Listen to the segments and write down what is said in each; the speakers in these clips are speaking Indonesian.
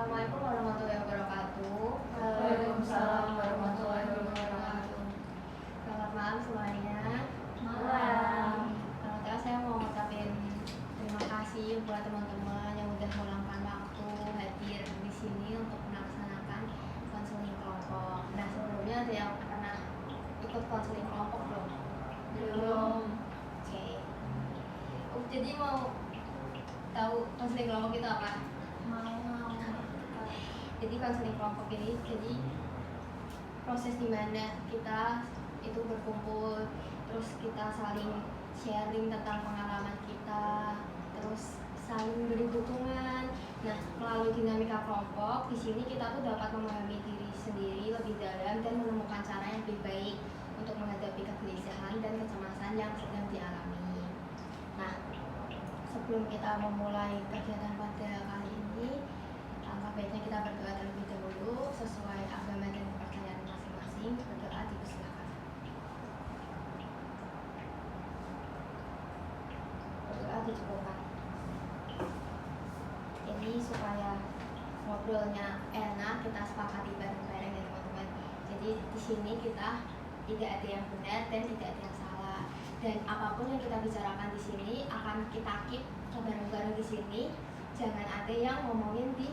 Assalamualaikum warahmatullahi wabarakatuh. Waalaikumsalam warahmatullahi wabarakatuh. Selamat malam semuanya. Malam. Pertama saya mau ngucapin terima kasih buat teman-teman yang udah meluangkan waktu hadir di sini untuk melaksanakan konseling kelompok. Nah, sebelumnya ada yang pernah ikut konseling kelompok belum? Belum. Oke. Jadi mau tahu konseling kelompok itu apa? Mau. Jadi konseling kelompok ini jadi proses dimana kita itu berkumpul, terus kita saling sharing tentang pengalaman kita, terus saling beri dukungan. Nah, melalui dinamika kelompok di sini kita tuh dapat memahami diri sendiri lebih dalam dan menemukan cara yang lebih baik untuk menghadapi kegelisahan dan kecemasan yang sedang dialami. Nah, sebelum kita memulai kegiatan pada kali ini, alangkah baiknya kita berdoa terlebih dahulu sesuai agama dan kepercayaan masing-masing. Berdoa dipersilakan. Berdoa dicukupkan. Ini supaya ngobrolnya enak, kita sepakati bareng-bareng ya teman-teman. Jadi di sini kita tidak ada yang benar dan tidak ada yang salah. Dan apapun yang kita bicarakan di sini akan kita keep bareng-bareng di sini. Jangan ada yang ngomongin di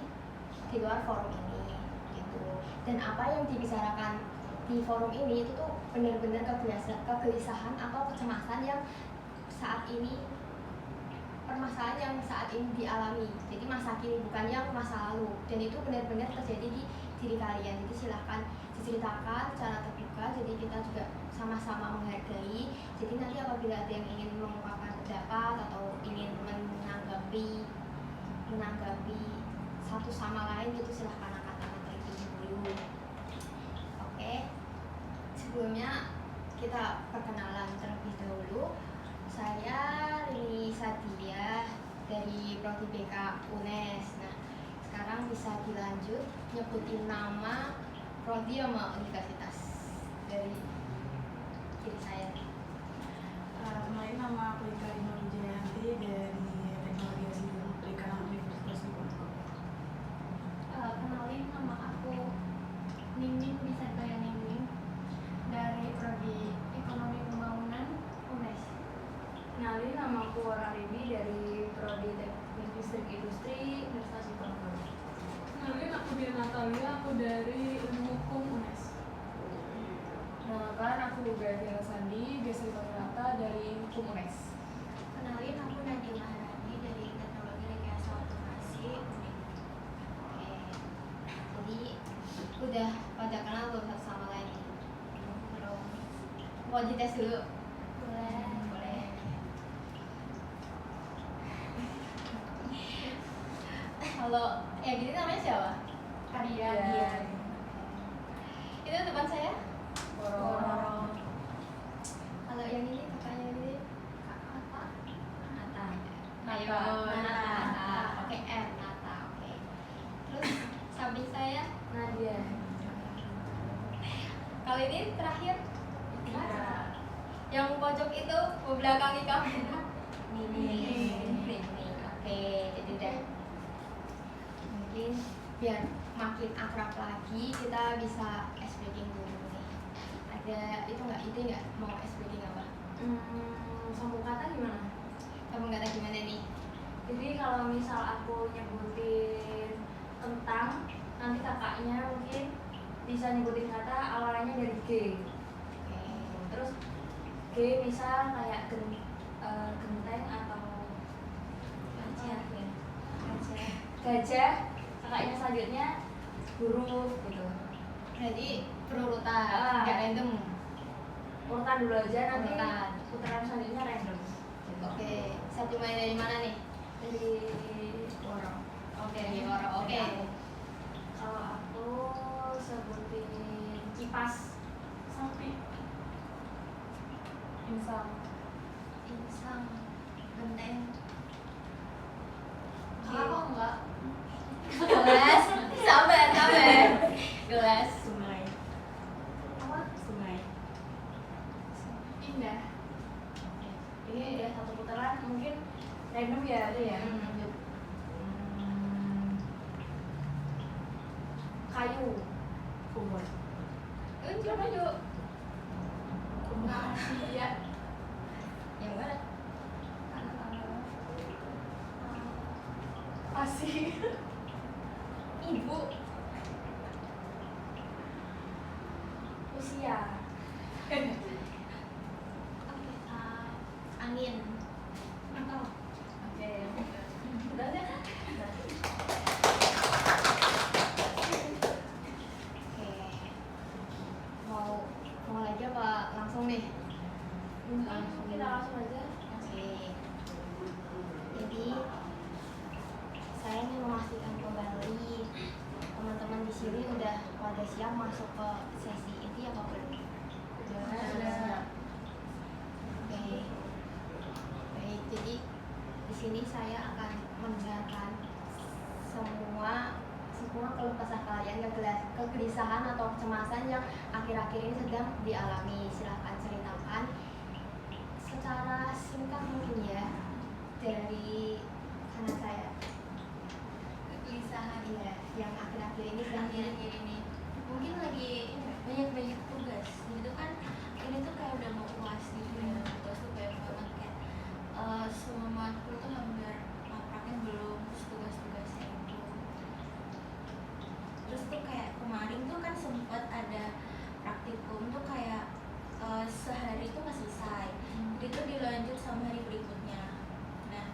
luar forum ini gitu. Dan apa yang dibicarakan di forum ini itu tuh benar-benar kegelisahan atau kecemasan yang saat ini, permasalahan yang saat ini dialami. Jadi masa kini, bukan yang masa lalu. Dan itu benar-benar terjadi di diri kalian. Jadi silahkan diceritakan secara terbuka. Jadi kita juga sama-sama menghargai. Jadi nanti apabila ada yang ingin mengungkapkan pendapat atau ingin menanggapi satu sama lain, itu silahkan angkat tangan terlebih dahulu. Oke, sebelumnya kita perkenalan terlebih dahulu. Saya Rini Sadia dari Prodi BK UNES. Nah, sekarang bisa dilanjut nyebutin nama prodi sama universitas dari diri saya. Kenalin, nama aku Ika Rino Wijayanti dari Teknologi Sipil Perikanan Universitas Diponegoro. Kenalin, nama aku Ningning Bisakaya Ningning dari Prodi Ekonomi Pembangunan UNES. Kenalin, nama aku Wara Ribi dari Prodi Teknik Listrik Industri Universitas Diponegoro. Kenalin, aku Dia Natalia, aku dari Ilmu Hukum UNES. Kenalkan, aku Gabriela Sandi, Gesri Pamirata dari Hukum UNES. Kenalin, aku Nadine Maharani dari Teknologi Rekayasa Otomasi UNES. Oke, jadi udah pada kenal belum satu sama lain? Belum. Mau dites dulu? Boleh. Boleh. Kalau yang gini namanya siapa? Kadia. Iya. Itu teman saya. Woro. Kalau yang ini kakaknya ini Apa? Nata. Nata. Nata. Oke, Nata. Oke. Terus samping saya Nadia. kali ini terakhir Tiga. yang pojok itu membelakangi kamera. Nini. Ini. Oke, jadi udah mungkin biar makin akrab lagi kita bisa ice breaking dulu nih. Ada itu nggak ide nggak mau ice breaking apa? Sambung kata gimana? Kamu nggak tahu gimana nih? Jadi kalau misal aku nyebutin tentang, nanti kakaknya mungkin bisa nyebutin kata awalnya dari G. Oke. Terus G misal kayak genteng atau Gajah ya. gajah, kakaknya selanjutnya huruf gitu. Jadi berurutan, Ah. nggak random. Urutan dulu aja, nanti Urutan. putaran selanjutnya random. Oke, saya dimulai dari mana nih? Dari Woro. Oke, dari orang. Oke. Kalau aku sebutin kipas. Sapi. Insang. Insang. Genteng. Oke. Apa enggak? Gelas, sabar. Gelas. Sungai. Apa? Sungai. Indah. Ini udah satu putaran, mungkin random ya ada ya. kayu. Kumur. Coba yuk. Asia. Yang mana? Asia. Ibu. Usia. Oke. Angin. Atau Oke. Udah ya? Oke. Mau lagi apa langsung nih? Kita langsung aja. Oke. Jadi saya ingin memastikan kembali teman-teman di sini udah pada siap masuk ke sesi inti apa belum? Sudah. Oke. Baik, jadi di sini saya akan mendengarkan semua keluh kesah kalian, kegelisahan atau kecemasan yang akhir-akhir ini sedang dialami. Silahkan ceritakan secara singkat mungkin ya, dari kanan saya. Kegelisahan ya, yang akhir-akhir ini sedang ini mungkin lagi banyak tugas gitu kan. Ini tuh kayak udah mau uas gitu ya, tugas tuh banyak banget kayak semua matkul tuh hampir prakteknya belum, terus tugas-tugasnya itu. Terus tuh kayak kemarin tuh kan sempat ada praktikum tuh kayak sehari itu nggak selesai, jadi tuh dilanjut sama hari berikutnya. Nah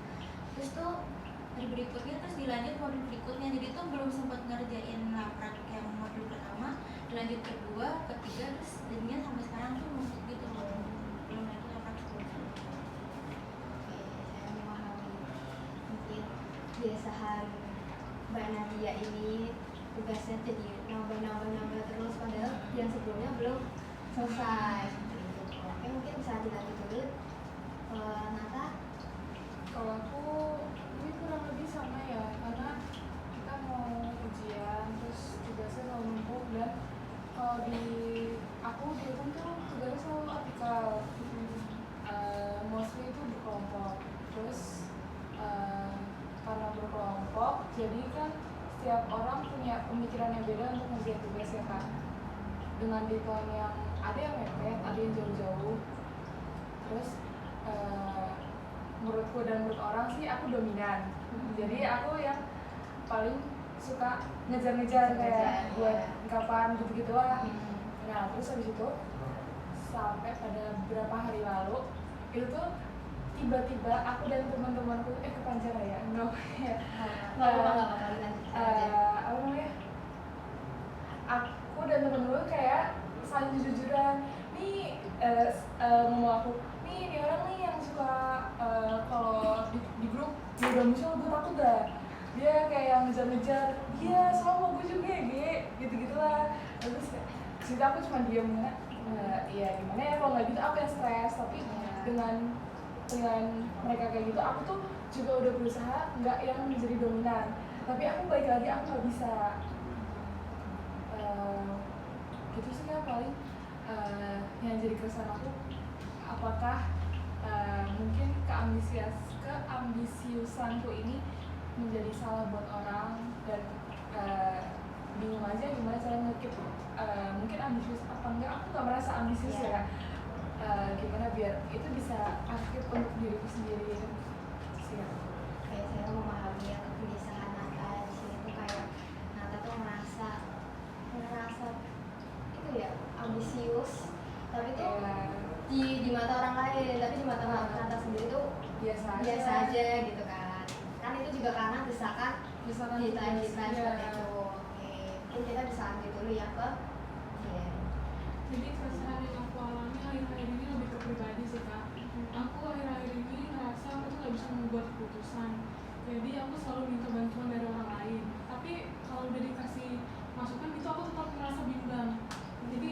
terus tuh hari berikutnya terus dilanjut modul berikutnya, jadi tuh belum sempat ngerjain laprak yang modul pertama, dilanjut kedua, ketiga, terus jadinya sampai sekarang tuh numpuk gitu loh, belum lagi laprak sepuluh. Oke, saya memahami. Mungkin kebiasaan Mbak Nadia ini tugasnya jadi nambah terus padahal yang sebelumnya belum selesai. Oke, mungkin bisa dilanjut dulu. Nata. Kalau aku ini kurang lebih sama ya, karena kita mau ujian terus tugasnya selalu numpuk, dan kalau di aku di hukum tuh tugasnya selalu artikel, mostly itu berkelompok. Terus karena berkelompok jadi kan setiap orang punya pemikiran yang beda untuk ngerjain tugas ya kan, dengan deadline yang ada yang mepet, ada yang jauh-jauh. Terus menurutku dan menurut orang sih aku dominan, jadi aku yang paling suka ngejar-ngejar kayak buat kapan gitu-gitulah. Nah terus habis itu sampai pada beberapa hari lalu itu tuh tiba-tiba aku dan teman-temanku kepanjangan ya, no ya, Nggak apa-apa, lanjut aja. apa namanya, aku dan temen-temen kayak saling jujur-jujuran nih, ngomong aku nih orang nih yang suka kalau di grup dia udah muncul gue takut dah, dia kayak yang ngejar-ngejar, dia sama gue juga gitu-gitulah. Terus situ aku cuma diem, ya gimana ya, kalau nggak gitu aku yang stres. Tapi dengan mereka kayak gitu aku tuh juga udah berusaha nggak yang menjadi dominan, tapi aku balik lagi aku nggak bisa. Gitu sih kan paling yang jadi keresahan aku, apakah mungkin keambisiusanku ini menjadi salah buat orang, dan bingung aja gimana cara nge-keep mungkin ambisius apa enggak. Aku nggak merasa ambisius ya, gimana biar itu bisa aktif untuk diriku sendiri sih. Kayak saya memahami ya kegelisahan Nata di sini tuh, kayak Nata tuh merasa itu ya ambisius, tapi tuh di mata orang lain, tapi di mata Nata sendiri tuh biasa aja gitu kan. Kan itu juga karena desakan kita seperti itu. Oke, mungkin kita bisa ambil dulu ya ke Jadi keresahan yang aku alami akhir-akhir ini lebih ke pribadi sih kak. Aku akhir-akhir ini ngerasa aku tuh gak bisa membuat keputusan. Jadi aku selalu minta bantuan dari orang lain. Tapi kalau udah dikasih masukan itu aku tetap merasa bimbang. Jadi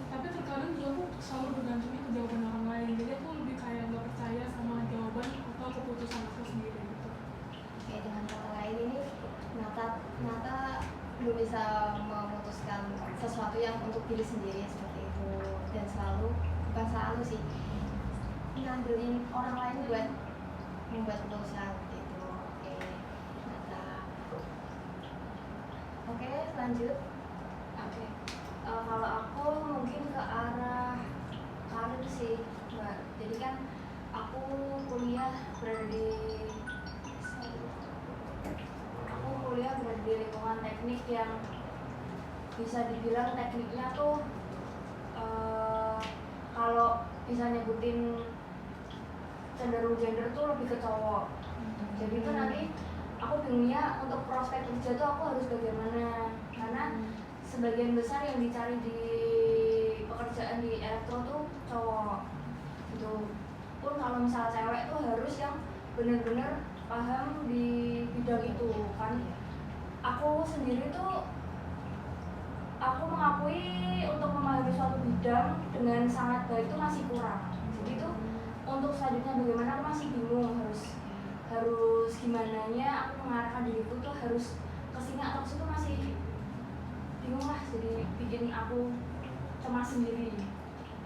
tapi terkadang juga aku selalu bergantungnya ke jawaban orang lain. Jadi aku lebih kayak gak percaya sama jawaban atau keputusan aku sendiri gitu. Oke, dengan kata lain ini Nata belum bisa memutuskan sesuatu yang untuk diri sendiri seperti itu, dan bukan selalu sih ngandelin orang lain buat membuat keputusan gitu. Oke, Nata. Oke, lanjut. Jadi kan aku kuliah berada di lingkungan teknik yang bisa dibilang tekniknya tuh kalau bisa nyebutin cenderung gender tuh lebih ke cowok. Jadi tuh nanti aku bingungnya untuk prospek kerja tuh aku harus bagaimana, karena sebagian besar yang dicari di pekerjaan di elektro tuh cowok gitu. Pun kalau misalnya cewek tuh harus yang benar-benar paham di bidang itu kan. Aku sendiri tuh aku mengakui untuk memahami suatu bidang dengan sangat baik itu masih kurang. Jadi tuh untuk selanjutnya bagaimana aku masih bingung, harus gimana nya aku mengarahkan diriku tuh harus kesini atau kesitu masih bingung lah, jadi bikin aku cemas sendiri.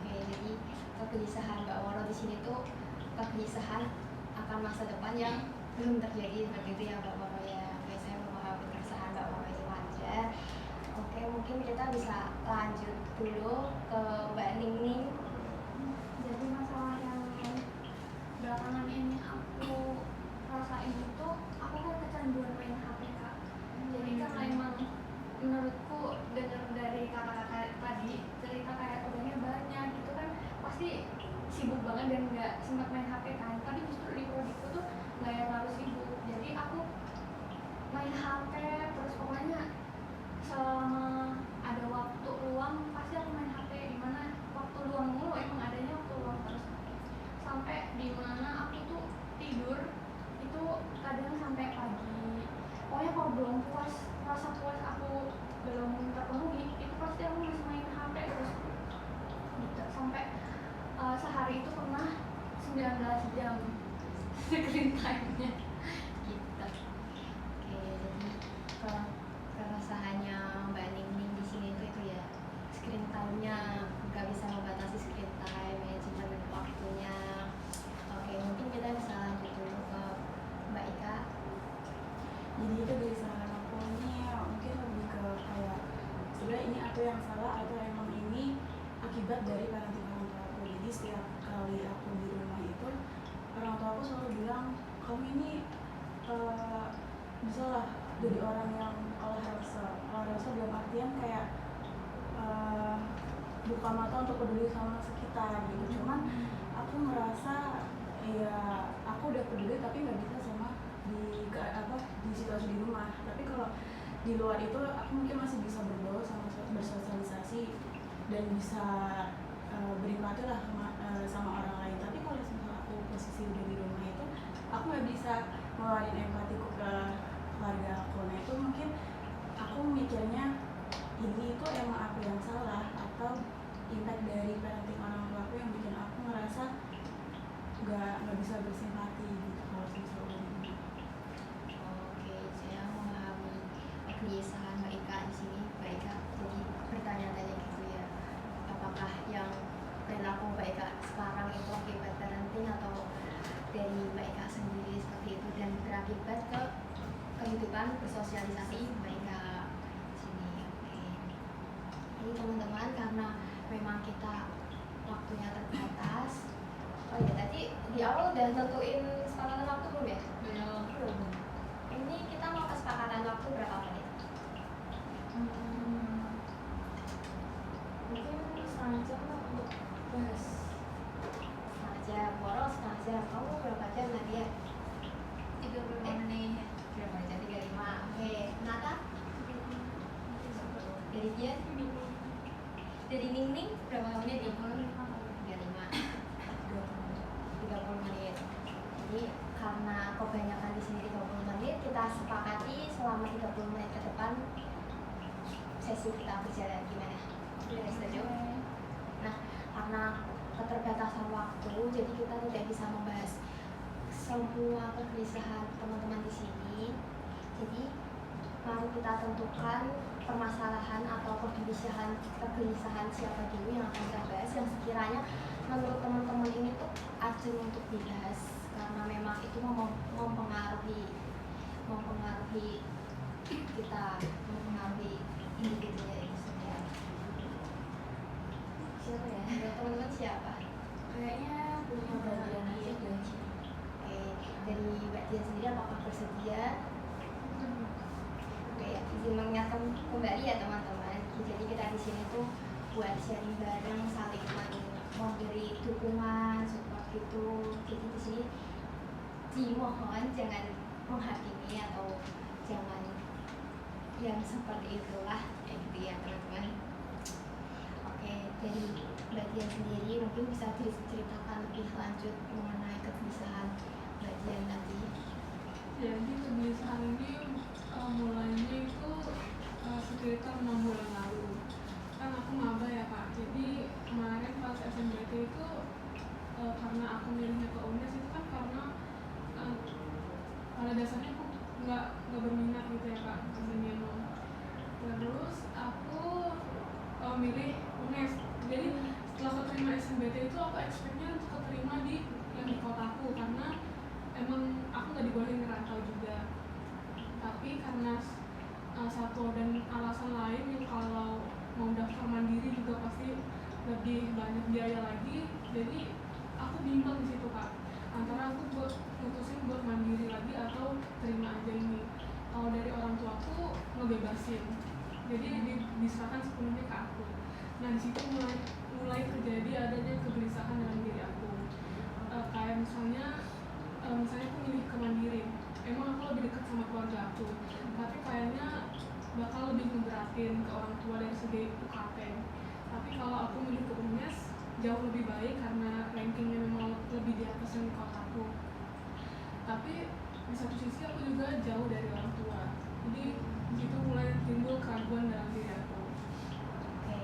Oke, jadi kegelisahan Mbak Woro di sini tuh kegelisahan akan masa depan yang belum terjadi seperti itu ya Mbak Woro ya. Oke, saya memahami keresahan Mbak Woro itu wajar. Oke, mungkin kita bisa lanjut dulu ke Mbak Ningning. Jadi masalah yang belakangan ini aku rasain itu, aku kan kecanduan main HP Kak. Jadi karena emang menurutku dengar dari kakak-kakak tadi cerita kayak orangnya banyak gitu kan, pasti sibuk banget dan nggak sempat main HP kan. Tapi justru di prodikku tuh nggak yang harus sibuk. Jadi aku main HP terus, pokoknya selama ada waktu luang pasti aku main HP. Dimana waktu luang mulu, emang adanya waktu luang terus, sampai dimana aku tuh tidur itu kadang sampai pagi. Pokoknya kalau belum puas, rasa puas aku belum terpenuhi, itu pasti aku masih main HP terus gitu. Sampai sehari itu pernah 19 jam screen time-nya Gitu. Oke, jadi keresahannya Mbak Ningning di sini itu ya screen time-nya, nggak bisa membatasi screen time, manajemen waktunya. Oke, mungkin kita bisa lanjut dulu ke Mbak Ika. Jadi itu dari saran aku ini mungkin lebih ke kayak sebenarnya ini aku yang salah atau emang ini akibat dari parenting orang tua aku. Jadi setiap kali aku di rumah itu orang tua aku selalu bilang, kamu ini bisa lah jadi orang yang olahraga dalam artian kayak buka mata untuk peduli sama sekitar gitu. Cuman aku merasa ya aku udah peduli tapi nggak bisa sama di situasi di rumah. Tapi kalau di luar itu aku mungkin masih bisa bergaul sama bersosialisasi dan bisa berempati lah sama orang lain. Tapi kalau misalnya aku posisi udah di rumah itu aku nggak bisa ngeluarin empatiku ke keluarga aku. Nah itu mungkin aku mikirnya ini itu emang aku yang salah atau impact dari parenting orang tua aku yang bikin aku ngerasa nggak bisa bersimpati gitu kalau misalnya ini. Oke, saya memahami kegelisahan Mbak Ika di sini. Mbak Ika jadi bertanya-tanya gitu ya, apakah yang perilaku Mbak Ika sekarang itu akibat parenting atau dari Mbak Ika sendiri seperti itu dan berakibat ke kehidupan bersosialisasi Mbak Ika di sini. Oke. Jadi teman-teman, karena memang kita waktunya terbatas. Oh ya, tadi di awal udah tentuin kesepakatan waktu belum ya? Belum. Ini kita mau kesepakatan waktu berapa menit? Mungkin setengah jam lah untuk bahas. Setengah jam, Woro setengah jam. Kamu berapa jam Nadia? 35 menit. Berapa jam? 35. Oke, Nata? Dari dia? Dari Ningning berapa menit? 35. 30 menit. Jadi karena kebanyakan di sini 30 menit, kita sepakati selama 30 menit ke depan sesi kita berjalan gimana? Sudah setuju? Nah, karena keterbatasan waktu, jadi kita tidak bisa membahas semua kegelisahan teman-teman di sini. Jadi mari kita tentukan permasalahan atau kegelisahan siapa dulu yang akan kita bahas, yang sekiranya menurut teman-teman ini tuh urgent untuk dibahas karena memang itu mempengaruhi kita, mempengaruhi individunya itu sendiri. Siapa ya? Menurut teman-teman siapa? kayaknya punya dari Mbak Dian sendiri apakah bersedia? Oke, izin mengingatkan kembali ya teman-teman. Jadi kita di sini tuh buat sharing bareng, saling memberi dukungan, support gitu. Jadi di sini dimohon jangan menghakimi atau jangan yang seperti itulah, gitu ya teman-teman. Oke, dari Mbak Dian sendiri mungkin bisa diceritakan lebih lanjut mengenai kegelisahan Mbak Dian tadi. Jadi kegelisahan ini mulainya itu sekitar 6 bulan lalu. Kan aku maba ya Kak, jadi kemarin pas SNBT itu karena aku milihnya ke UNES itu kan karena pada dasarnya aku nggak berminat gitu ya Kak ke seni. Terus aku milih UNES. Jadi setelah keterima SNBT itu aku expect-nya untuk keterima yang di kotaku karena emang aku nggak dibolehin ngerantau juga. Tapi karena satu dan alasan lain yang kalau mau daftar mandiri juga pasti lebih banyak biaya lagi, jadi aku bimbang di situ Kak, antara aku mutusin buat mandiri lagi atau terima aja ini. Kalau dari orang tua aku ngebebasin, jadi diserahkan sepenuhnya ke aku. Nah di situ mulai terjadi adanya kegelisahan dalam diri aku. Kayak misalnya aku milih ke mandiri, emang aku lebih dekat sama keluarga aku, tapi kayaknya bakal lebih ngeberatin ke orang tua dari segi UKT. Tapi kalau aku milih ke UNES jauh lebih baik karena rankingnya memang lebih di atas yang di kotaku. Tapi di satu sisi aku juga jauh dari orang tua, jadi itu mulai timbul keraguan dalam diri aku. Oke,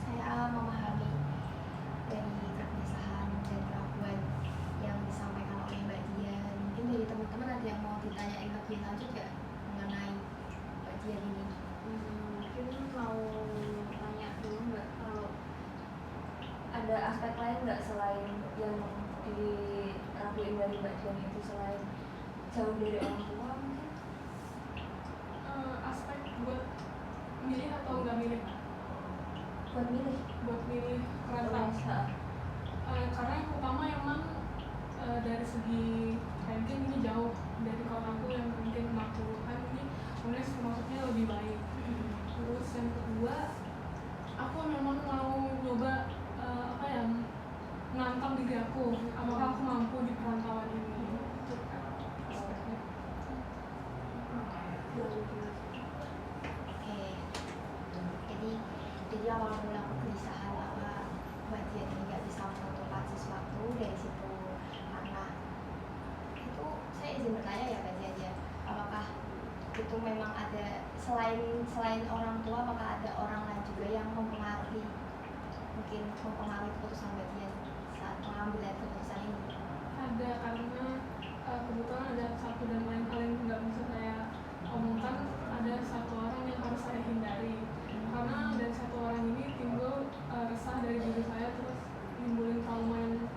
saya memahami dari kegelisahan dan keraguan yang disampaikan oleh Mbak Dian. Mungkin dari teman-teman ada yang mau ditanyain lebih lanjut nggak mengenai Mbak Dian ini? Mungkin mau tanya dulu nggak, kalau ada aspek lain nggak selain yang diraguin dari Mbak Dian itu, selain jauh dari orang tua mungkin? Aspek buat milih atau nggak milih? Buat milih kerantau. Karena yang pertama emang dari segi ranking ini jauh dari kotaku yang ranking 60-an, ini UNES masuknya lebih baik. Terus yang kedua, aku memang mau nyoba menantang diri aku, apakah aku mampu di perantauan ini. Itu kan aspeknya. Oke, jadi awal mula kegelisahan apa Mbak Dian ini nggak bisa menentukan sesuatu dari situ, karena itu saya izin bertanya ya Mbak Dian ya, apakah itu memang ada selain orang tua, apakah ada orang lain juga yang mempengaruhi keputusan Mbak Dian saat pengambilan keputusan ini? Ada, karena kebetulan ada satu dan lain hal yang nggak bisa saya omongkan. Ada satu orang yang harus saya hindari, karena dari satu orang ini timbul resah dari diri saya, terus timbulin trauma yang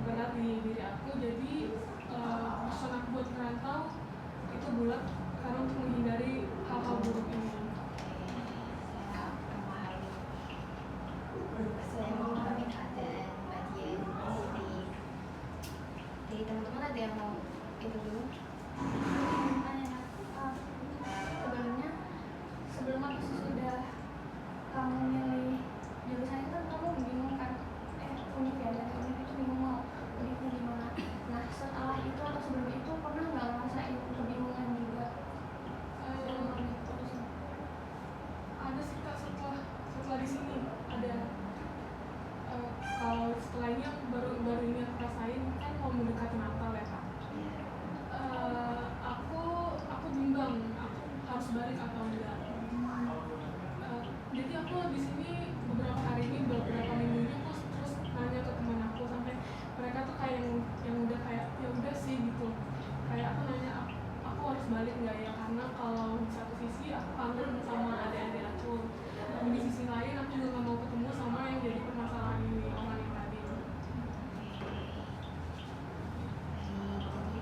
berat di diri aku. Jadi keputusan aku buat merantau itu bulat karena untuk menghindari hal-hal buruk ini. Saya memahami keadaan Mbak Dian. Jadi teman-teman ada yang mau itu dulu? Sebelum aku sudah kamu milih jurusan itu kan kamu bingung kan, unik ya, dari unik itu bingung mau uniknya di mana. Nah setelah itu atau sebelum itu pernah nggak ngerasain kebingungan juga? Ada sih Kak, setelah di sini ada. Kalau setelah ini yang baru ini aku rasain kan mau mendekati Natal ya Kak. Aku bimbang, aku harus balik atau enggak. Jadi aku di sini beberapa minggu ini aku terus nanya ke teman aku, sampai mereka tuh kayak yang udah kayak ya udah sih gitu. Kayak aku nanya aku harus balik nggak ya, karena kalau di satu sisi aku kangen sama adik-adik aku, tapi di sisi lain aku juga nggak mau ketemu sama yang jadi permasalahan ini, orang yang tadi. Jadi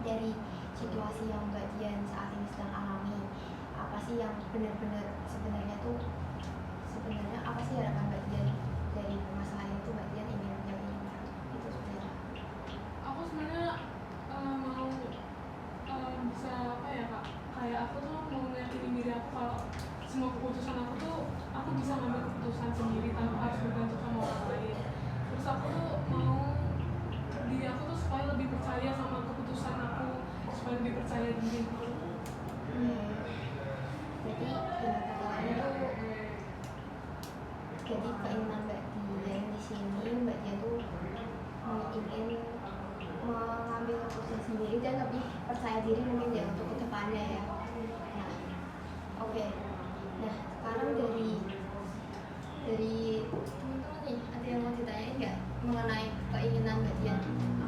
dari situasi yang Mbak Dian saat ini sedang alami, apa sih yang benar-benar sebenarnya apa sih harapan Mbak Dian dari permasalahan itu? Mbak Dian ingin itu sebenarnya? Aku aku sebenarnya mau bisa apa ya kak, kayak aku tuh mau ngeliatin diri aku kalau semua keputusan aku tuh aku bisa ngambil keputusan sendiri tanpa harus bergantung sama orang lain. Terus aku tuh mau diri aku tuh supaya lebih percaya sama keputusan aku, supaya lebih percaya diri. Jadi dengan kata lain tuh, jadi keinginan Mbak Dian di sini, Mbak Dian tuh ingin mengambil keputusan sendiri dan lebih percaya diri mungkin ya untuk kedepannya ya. Nah, oke. Nah, sekarang dari teman-teman nih, ada yang mau ditanyain nggak mengenai keinginan Mbak Dian?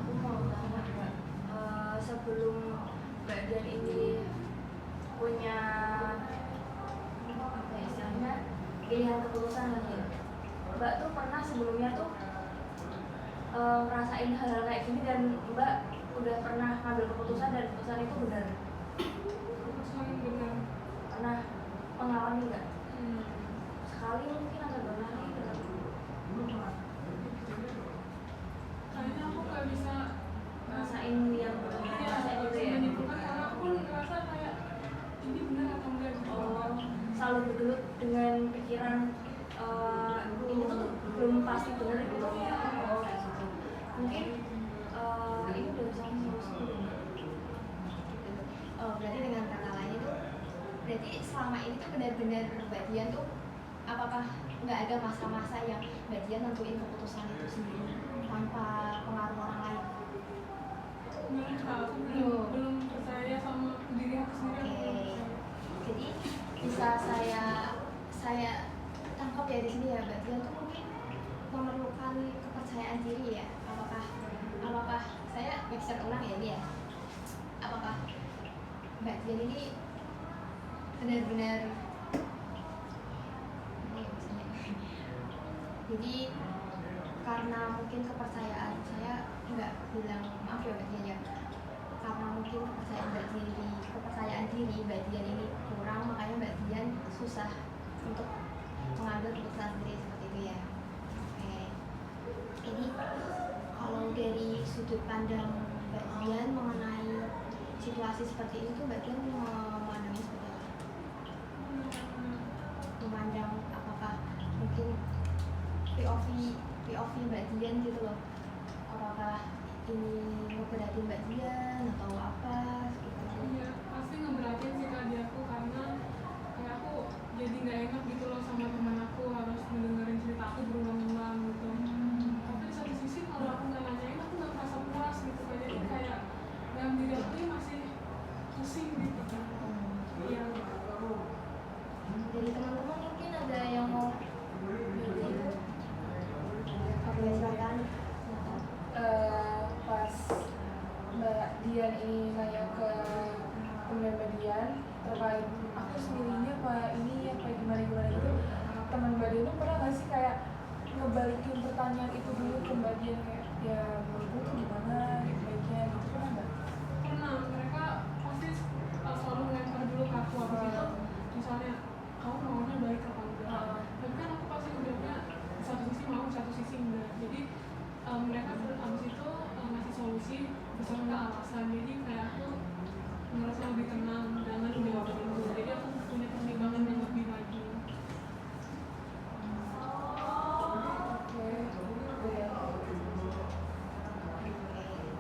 Aku mau tanya Mbak, sebelum Mbak Dian ini punya apa ya istilahnya pilihan keputusan lagi, Mbak tuh pernah sebelumnya tuh ngerasain hal-hal kayak gini dan Mbak udah pernah ngambil keputusan dan keputusan itu benar? Keputusan benar. Pernah mengalami nggak? Sekali mungkin atau 2 kali gitu. Kayaknya aku nggak bisa Ngerasain yang ngerasain gitu ya? menyimpulkan karena aku ngerasa kayak ini benar atau enggak gitu. Oh, selalu bergelut dengan pikiran ini tuh belum pasti benar gitu. Oh, kayak gitu. Mungkin ini udah bisa solusi belum? Oh, berarti dengan kata lain itu, berarti selama ini tuh benar-benar Mbak Dian tuh apakah nggak ada masa-masa yang Mbak Dian nentuin keputusan itu sendiri tanpa pengaruh orang lain? Benar kak, aku belum percaya sama diri aku sendiri. Aku belum percaya. Jadi bisa saya tangkap ya di sini ya, Mbak Dian tuh mungkin memerlukan kepercayaan diri ya. Apakah saya mixer ulang ya ini ya? Apakah Mbak Dian ini benar-benar jadi karena mungkin kepercayaan saya nggak bilang maaf ya Mbak Dian ya, karena mungkin kepercayaan diri Mbak Dian ini kurang, makanya Mbak Dian susah untuk mengambil keputusan sendiri seperti itu ya. Oke, ini kalau dari sudut pandang Mbak Dian mengenai situasi seperti ini tuh Mbak Dian memandangnya seperti apa? Memandang apakah mungkin POV Mbak Dian gitu loh, apakah ini ngeberatin Mbak Dian atau apa gitu? Iya, pasti ngeberatin sih kak di aku karena kayak aku jadi nggak enak gitu loh sama teman aku harus mendengarin cerita aku berulang-ulang gitu. Tapi di satu sisi kalau aku nggak nanyain aku nggak merasa puas gitu kan, jadi kayak dalam diri aku ini masih pusing gitu kan. Iya. Dari teman-teman mungkin ada yang mau oke, silakan. Pas Mbak Dian ini nanya ke temen Mbak Dian terkait aku sendirinya apa ini apa gimana gitu, teman Mbak Dian tuh pernah nggak sih kayak ngebalikin pertanyaan itu dulu ke Mbak Dian kayak ya menurutku tuh gimana baiknya gitu, pernah nggak? Pernah, mereka pasti selalu ngelempar dulu ke aku habis itu misalnya kamu maunya baik apa enggak. Tapi kan aku pasti jawabnya satu sisi mau, satu sisi enggak. Jadi mereka abis itu ngasih solusi beserta alasan, jadi kayak aku merasa lebih tenang dengan jawaban itu. Jadi aku punya pertimbangan yang lebih lagi.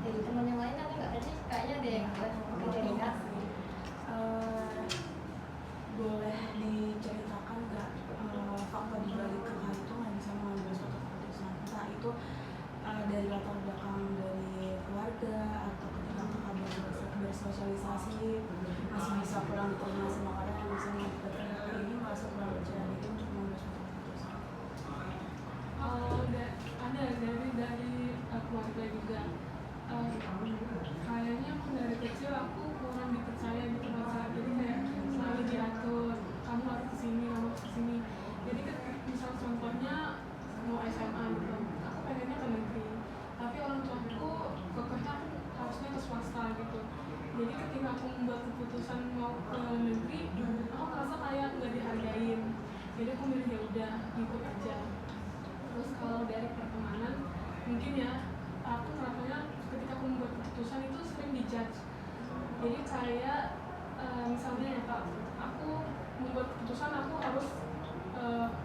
Dari teman yang lain ada nggak? Tadi kayaknya ada yang buat dari Kak. Boleh diceritakan nggak fakta di balik hal itu nggak bisa mengambil suatu keputusan, entah itu dari latar belakang dari keluarga atau ketika kakak bersosialisasi masih bisa kurang diterima sama orang yang bisa mengakibatkan kakak ini merasa kurang percaya diri untuk mengambil suatu keputusan. Ada dari keluarga juga. Kayaknya emang dari kecil aku kurang dipercaya gitu masa, jadi kayak selalu diatur kamu harus kesini, kamu harus kesini. Jadi misal contohnya mau SMA gitu, aku pengennya ke negeri, tapi orang tuaku kekehnya aku harusnya ke swasta gitu. Jadi ketika aku membuat keputusan mau ke negeri, keputusan aku harus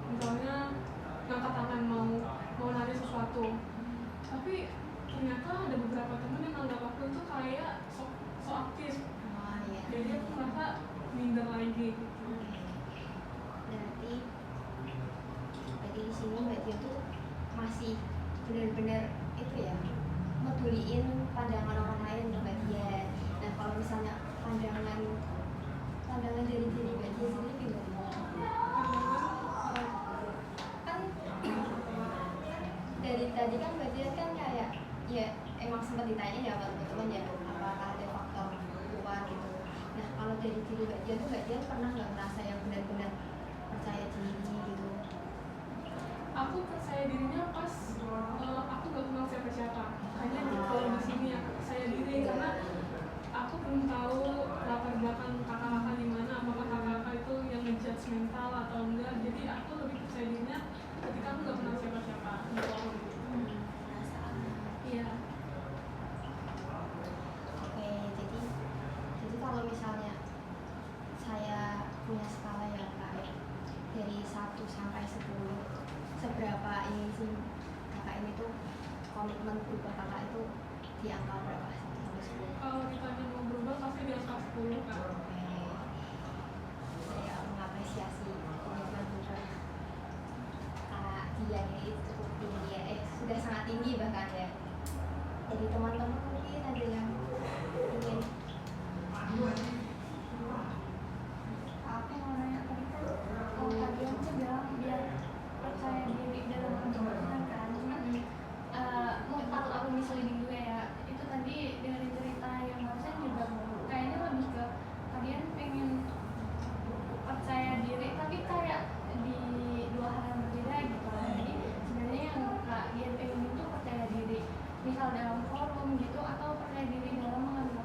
misalnya ngangkat tangan mau nanya sesuatu, tapi ternyata ada beberapa temen yang anggap aku itu kayak so aktif, Oh iya. jadi aku merasa minder lagi gitu. Berarti di sini Mbak Tia tuh masih benar-benar itu ya, meduliin pandangan orang lain ke Mbak Tia. Nah kalau misalnya pandangan dari diri Mbak Tia sendiri gimana? Kan dari tadi kan Mbak Tia kan kayak ya emang sempat ditanya ya sama teman-teman ya, apakah ada faktor luar gitu. Nah kalau dari diri Mbak Tia tuh Mbak Tia pernah nggak merasa yang benar-benar percaya diri gitu? Aku percaya dirinya pas aku gak kenal siapa-siapa, hanya kalau di sini aku percaya diri karena aku belum tahu latar belakang kakak-kakak di mana, apakah kakak-kakak itu yang ngejudge mental atau enggak, jadi aku lebih percaya dirinya ketika aku gak kenal siapa-siapa gitu aku gitu. Rasa aman. Iya. Oke, jadi kalau misalnya saya punya skala ya Kak ya, dari 1 sampai 10, seberapa ini sih Kakak ini tuh komitmen berubah Kakak itu di angka berapa? 1 sampai 10? Kalau ditanya mau berubah pasti di angka 10 kan. Oke, saya mengapresiasi komitmen berubah Kak Dia ini cukup tinggi ya, sudah sangat tinggi bahkan ya. Jadi teman-teman mungkin ada yang ingin Aku mau nanya tadi kan tadi aku bilang biar percaya diri dalam keputusan kan, cuman mau takut aku misleading juga ya, itu tadi dari cerita yang barusan juga kayaknya lebih ke kalian pengen percaya diri tapi kayak di 2 hal yang berbeda gitu. Jadi sebenarnya yang Kak Dian pengen itu percaya diri misal dalam forum gitu, atau percaya diri dalam mengambil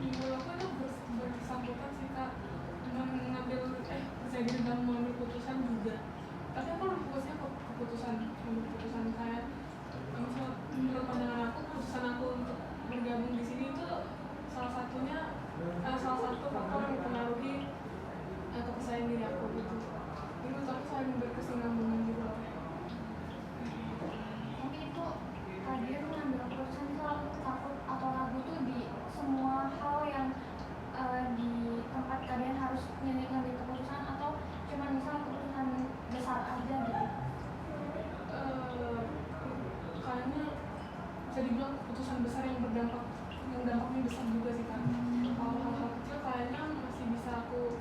Menurut aku itu bersangkutan sih Kak, mengambil percaya diri dalam mengambil keputusan juga, tapi aku lebih fokusnya ke keputusan saya. Misal menurut pandangan aku, keputusan aku untuk bergabung di sini itu salah satu faktor yang mempengaruhi kepercayaan diri aku gitu. Jadi menurut aku saling berkesinambungan gitu loh. mungkin itu kalian mengambil keputusan selalu takut atau ragu tuh di semua hal yang di tempat kalian harus ngambil keputusan, atau cuma misal keputusan besar aja gitu. Kayaknya bisa dibilang keputusan besar yang dampaknya besar juga sih Kak. Kalau hal-hal kecil kayaknya masih bisa aku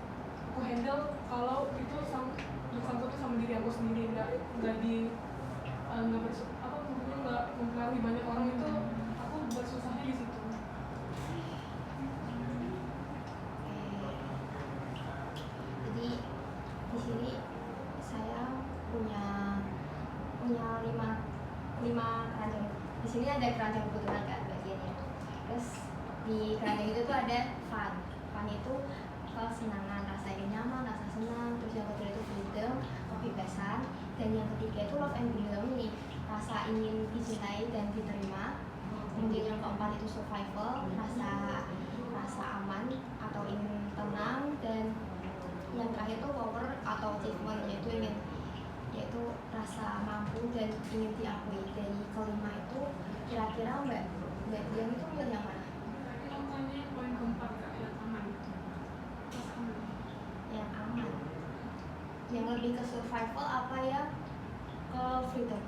handle kalau itu bersangkutnya sama diri aku sendiri, nggak mempengaruhi banyak orang, itu aku bersusahnya di situ. Jadi di sini saya punya 5 keranjang. Di sini ada keranjang kebetulan kan bagian ya. Terus di keranjang itu tuh ada fun. Fun itu kesenangan, rasa ingin nyaman, rasa senang. Terus yang kedua itu freedom, kebebasan. Dan yang ketiga itu love and belong nih, rasa ingin dicintai dan diterima. Kemudian yang keempat itu survival, rasa aman atau ingin tenang. Dan yang terakhir itu power atau achievement, yaitu rasa mampu dan ingin diakui. Dari kelima itu kira-kira Mbak Dian itu milih yang mana? Contohnya yang poin keempat Kak, yang aman. Rasa aman. Yang aman, yang lebih ke survival apa ya ke freedom?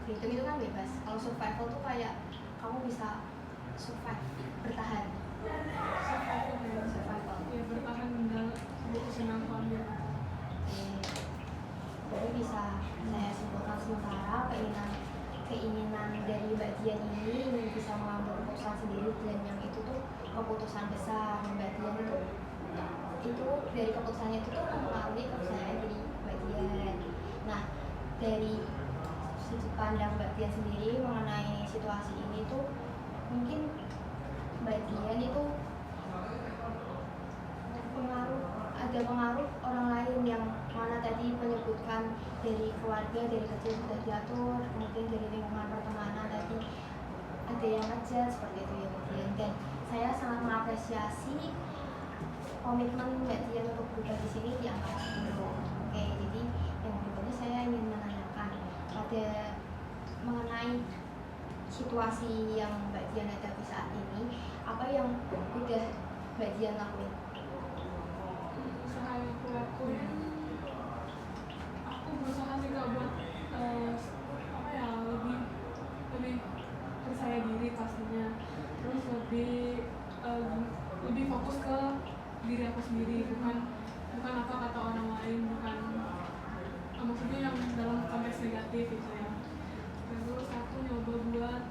Freedom itu kan bebas. Kalau survival tuh kayak kamu bisa survive, bertahan. Survival. Ya, bertahan dalam keputusan yang aku ambil. Jadi bisa saya simpulkan sementara keinginan dari Mbak Dian ini ingin bisa mengambil keputusan sendiri, dan yang itu tuh keputusan besar. Mbak Dian itu dari keputusannya itu tuh mempengaruhi kepercayaan diri Mbak Dian. Nah dari sudut pandang Mbak Dian sendiri mengenai situasi ini tuh mungkin Mbak Dian itu ada pengaruh orang lain yang mana tadi menyebutkan dari keluarga, dari kecil sudah diatur, kemudian dari lingkungan pertemanan tadi ada yang ngejudge seperti itu ya Mbak Dian. Dan saya sangat mengapresiasi komitmen Mbak Dian untuk berubah di sini dianggap buruk. Oke, jadi yang berikutnya saya ingin menanyakan pada mengenai situasi yang Mbak Dian hadapi saat ini, apa yang udah Mbak Dian lakuin? Usaha yang aku lakuin, aku berusaha sih Kak buat apa ya, lebih percaya diri pastinya, terus lebih fokus ke diri aku sendiri, bukan apa kata orang lain, bukan maksudnya yang dalam konteks negatif gitu ya. Terus aku nyoba buat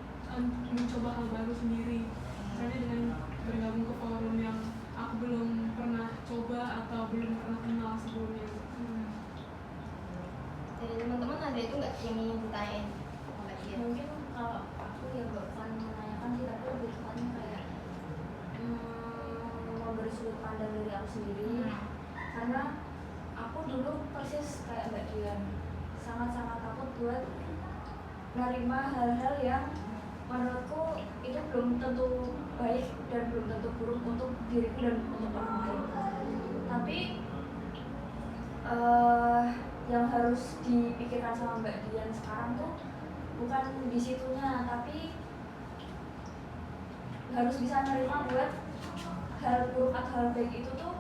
mencoba hal baru sendiri, misalnya dengan bergabung ke forum yang aku belum pernah coba atau belum pernah kenal sebelumnya. Dari teman-teman ada itu nggak yang ingin ditanyain Mbak Dian? Mungkin kalau aku ya bukan menanyakan sih, tapi lebih tepatnya kayak memberi sudut pandang dari aku sendiri. Karena aku dulu persis kayak Mbak Dian, sangat-sangat takut buat menerima hal-hal yang menurutku itu belum tentu baik dan belum tentu buruk untuk diriku dan untuk orang lain. Tapi yang harus dipikirkan sama Mbak Dian sekarang tuh bukan di situnya, tapi harus bisa menerima buat hal buruk atau hal baik itu tuh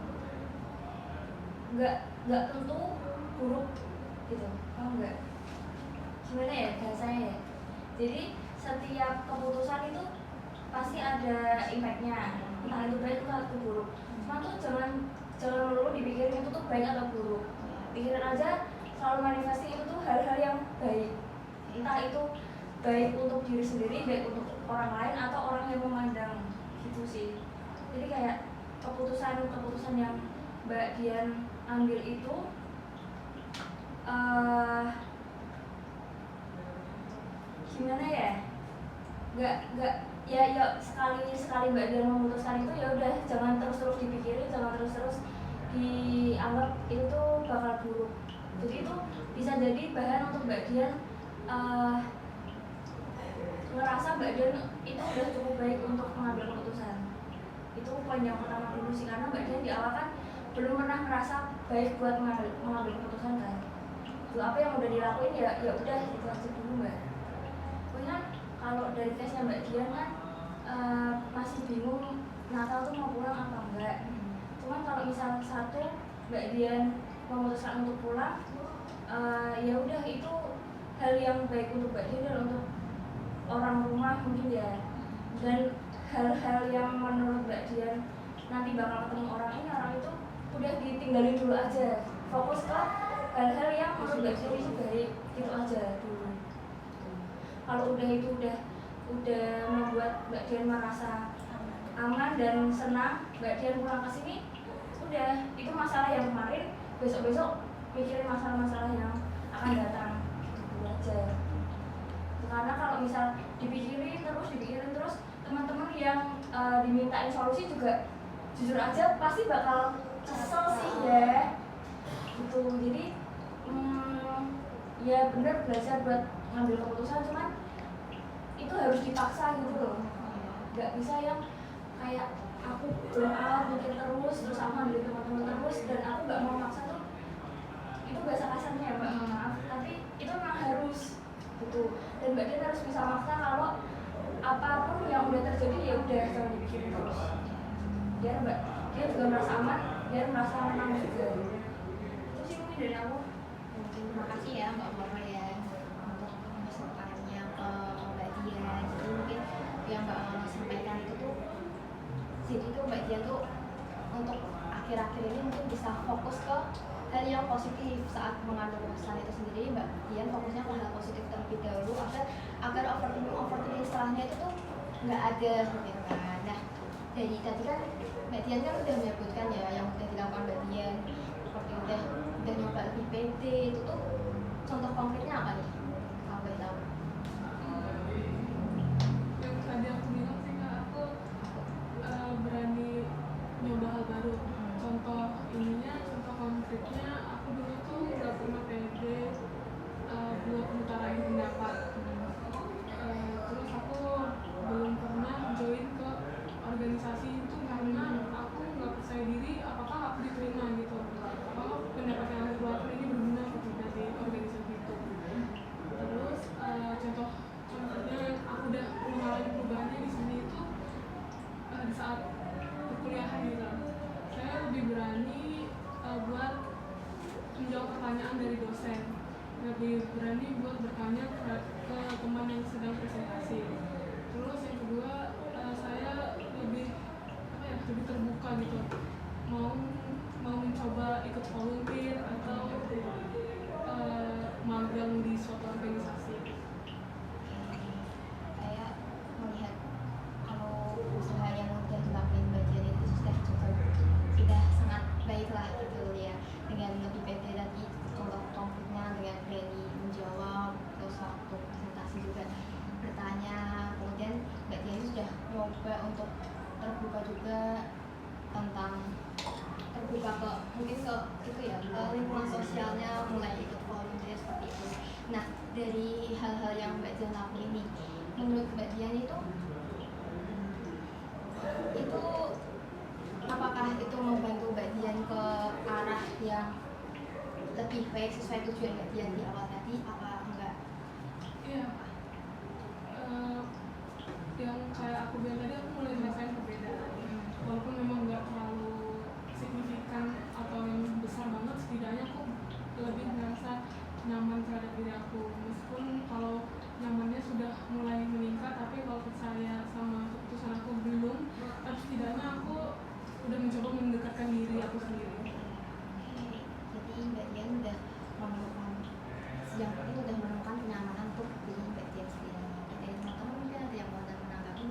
nggak tentu buruk gitu, paham nggak? Gimana ya bahasanya ya? Jadi setiap keputusan itu pasti ada impactnya, entah itu baik atau itu buruk. Cuma tuh jangan melulu dipikirin itu tuh baik atau buruk. Pikirin aja selalu manifesting itu tuh hal-hal yang baik, entah itu baik untuk diri sendiri, baik untuk orang lain atau orang yang memandang gitu sih. Jadi kayak keputusan yang Mbak Dian ambil itu gimana ya, nggak ya sekali Mbak Dian memutuskan itu ya udah jangan terus dipikirin, jangan terus dianggap itu tuh bakal buruk. Jadi itu bisa jadi bahan untuk Mbak Dian ngerasa Mbak Dian itu udah cukup baik untuk mengambil keputusan. Itu poin yang pertama dulu sih, karena Mbak Dian di awal kan belum pernah merasa baik buat mengambil keputusan kan. Itu apa yang udah dilakuin ya udah itu aja dulu Mbak. Pokoknya kalau dari tesnya Mbak Dian kan masih bingung Natal tuh mau pulang apa enggak. Cuman kalau misal satu Mbak Dian memutuskan untuk pulang, ya udah itu hal yang baik untuk Mbak Dian dan untuk orang rumah mungkin ya. Dan hal-hal yang menurut Mbak Dian nanti bakal ketemu orang itu udah ditinggalin dulu aja, fokus ke hal-hal yang menurut Mbak Dian itu baik, itu aja dulu. Kalau udah itu udah membuat Mbak Dian merasa aman dan senang, Mbak Dian pulang ke sini, udah itu masalah yang kemarin, besok mikirin masalah-masalah yang akan datang, gitu aja. Karena kalau misal dipikirin terus, teman-teman yang dimintain solusi juga jujur aja pasti bakal kesel sih ya, gitu. Jadi ya bener belajar buat ngambil keputusan, cuman itu harus dipaksa gitu loh. Nggak bisa yang kayak aku belum mikir terus aku ngambil teman-teman terus dan aku nggak mau maksa tuh. Itu bahasa kasarnya ya Mbak, maaf, tapi itu memang harus gitu. Dan Mbak Dian harus bisa maksa kalau apapun yang udah terjadi ya udah jangan dipikirin terus. Biar Mbak dia juga merasa aman, biar merasa menang juga. Itu sih mungkin dari aku. Terima kasih ya Mbak Mama ya untuk masukannya ke Mbak Dian. Jadi mungkin yang Mbak Mama sampaikan itu tuh, jadi tuh Mbak Dian tuh untuk akhir-akhir ini mungkin bisa fokus ke hal yang positif saat mengambil keputusan itu sendiri. Mbak Dian fokusnya ke hal positif terlebih dahulu agar overthinking setelahnya itu tuh nggak ada gitu kan. Nah dari tadi kan Mbak Dian kan udah menyebutkan ya yang udah dilakukan Mbak Dian, seperti udah nyoba lebih pede, itu tuh contoh konkretnya apa nih? Kalau boleh tahu? Yang tadi aku bilang sih Kak, aku berani nyoba hal baru. Contoh konkretnya aku dulu tuh nggak pernah pede buat mengutarain pendapat. Terus aku belum pernah join ke organisasi itu karena aku nggak percaya diri pertanyaan dari dosen, lebih berani buat bertanya ke teman yang sedang presentasi. Terus yang kedua, saya lebih lebih terbuka gitu, mau mencoba ikut volunteer atau magang di suatu organisasi. Saya melihat kalau usaha yang udah dilakuin Mbak Dian itu sudah sangat baik lah gitu ya, dengan lebih pede lagi contoh konkretnya, dengan berani menjawab, terus waktu presentasi juga bertanya. Kemudian Mbak Dian itu sudah nyoba untuk terbuka juga tentang terbuka ke mungkin ke itu ya, ke lingkungan sosialnya, mulai ikut volunteer seperti itu. Nah, dari hal-hal yang Mbak Dian lakuin ini, menurut Mbak Dian itu apakah itu membantu Mbak Dian ke arah yang lebih baik sesuai tujuan Mbak Dian di awal tadi, apa enggak? Iya. Yang kayak aku bilang tadi, aku mulai ngerasain perbedaan. Walaupun memang nggak terlalu signifikan atau yang besar banget, setidaknya aku lebih merasa nyaman terhadap diri aku. Meskipun kalau nyamannya sudah mulai meningkat, tapi kalau percaya sama keputusan aku belum, tapi setidaknya aku udah mencoba mendekatkan diri aku sendiri. Jadi Mbak Dian udah menemukan, yang penting udah menemukan kenyamanan untuk diri Mbak Dian sendiri. Ada yang mau tahu mungkin, ada yang mau menanggapi?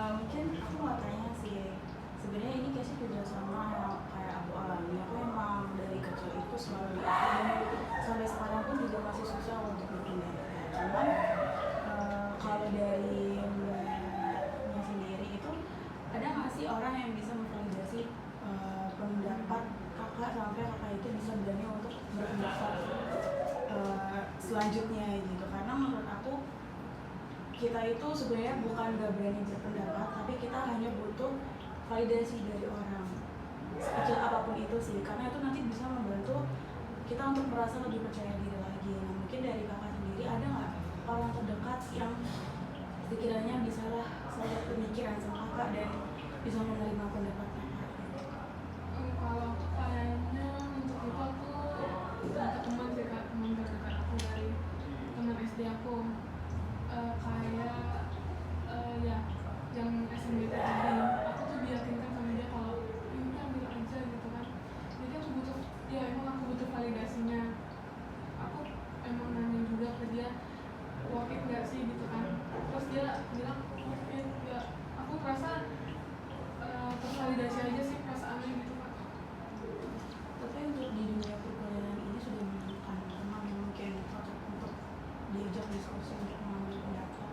Mungkin aku mau tanya sih, sebenarnya ini kasih kerjasama yang kayak aku alami. Aku emang dari kecil itu selalu diajarin, sampai sekarang pun juga masih susah untuk berpindah. Cuman kalau dari mbaknya sendiri itu, ada nggak sih orang yang bisa memvalidasi pendapat kakak sampai kakak itu bisa berani untuk berpendapat selanjutnya gitu? Karena menurut aku, kita itu sebenarnya bukan gak berani berpendapat, tapi kita hanya butuh validasi dari orang, sekecil apapun itu sih, karena itu nanti bisa membantu kita untuk merasa lebih percaya diri lagi. Nah, mungkin dari kakak sendiri, ada nggak orang terdekat yang sekiranya bisalah saya pemikiran sama kakak dan bisa menerima pendapat kakak? Kalau kayaknya untuk itu aku untuk teman sih kak, teman terdekat aku dari teman SD aku. Kayak ya yang SMBT tadi, aku tuh diyakinkan sama dia kalau ini ambil aja gitu kan. Jadi aku butuh, ya emang aku butuh validasinya. Aku emang nanya juga ke dia, worth it gak sih gitu kan. Terus dia bilang worth it ya. Aku merasa tervalidasi aja sih perasaannya gitu kak. Tapi untuk di dunia perkuliahan ini sudah menemukan teman yang mungkin cocok untuk diajak diskusi untuk mengambil pendapat?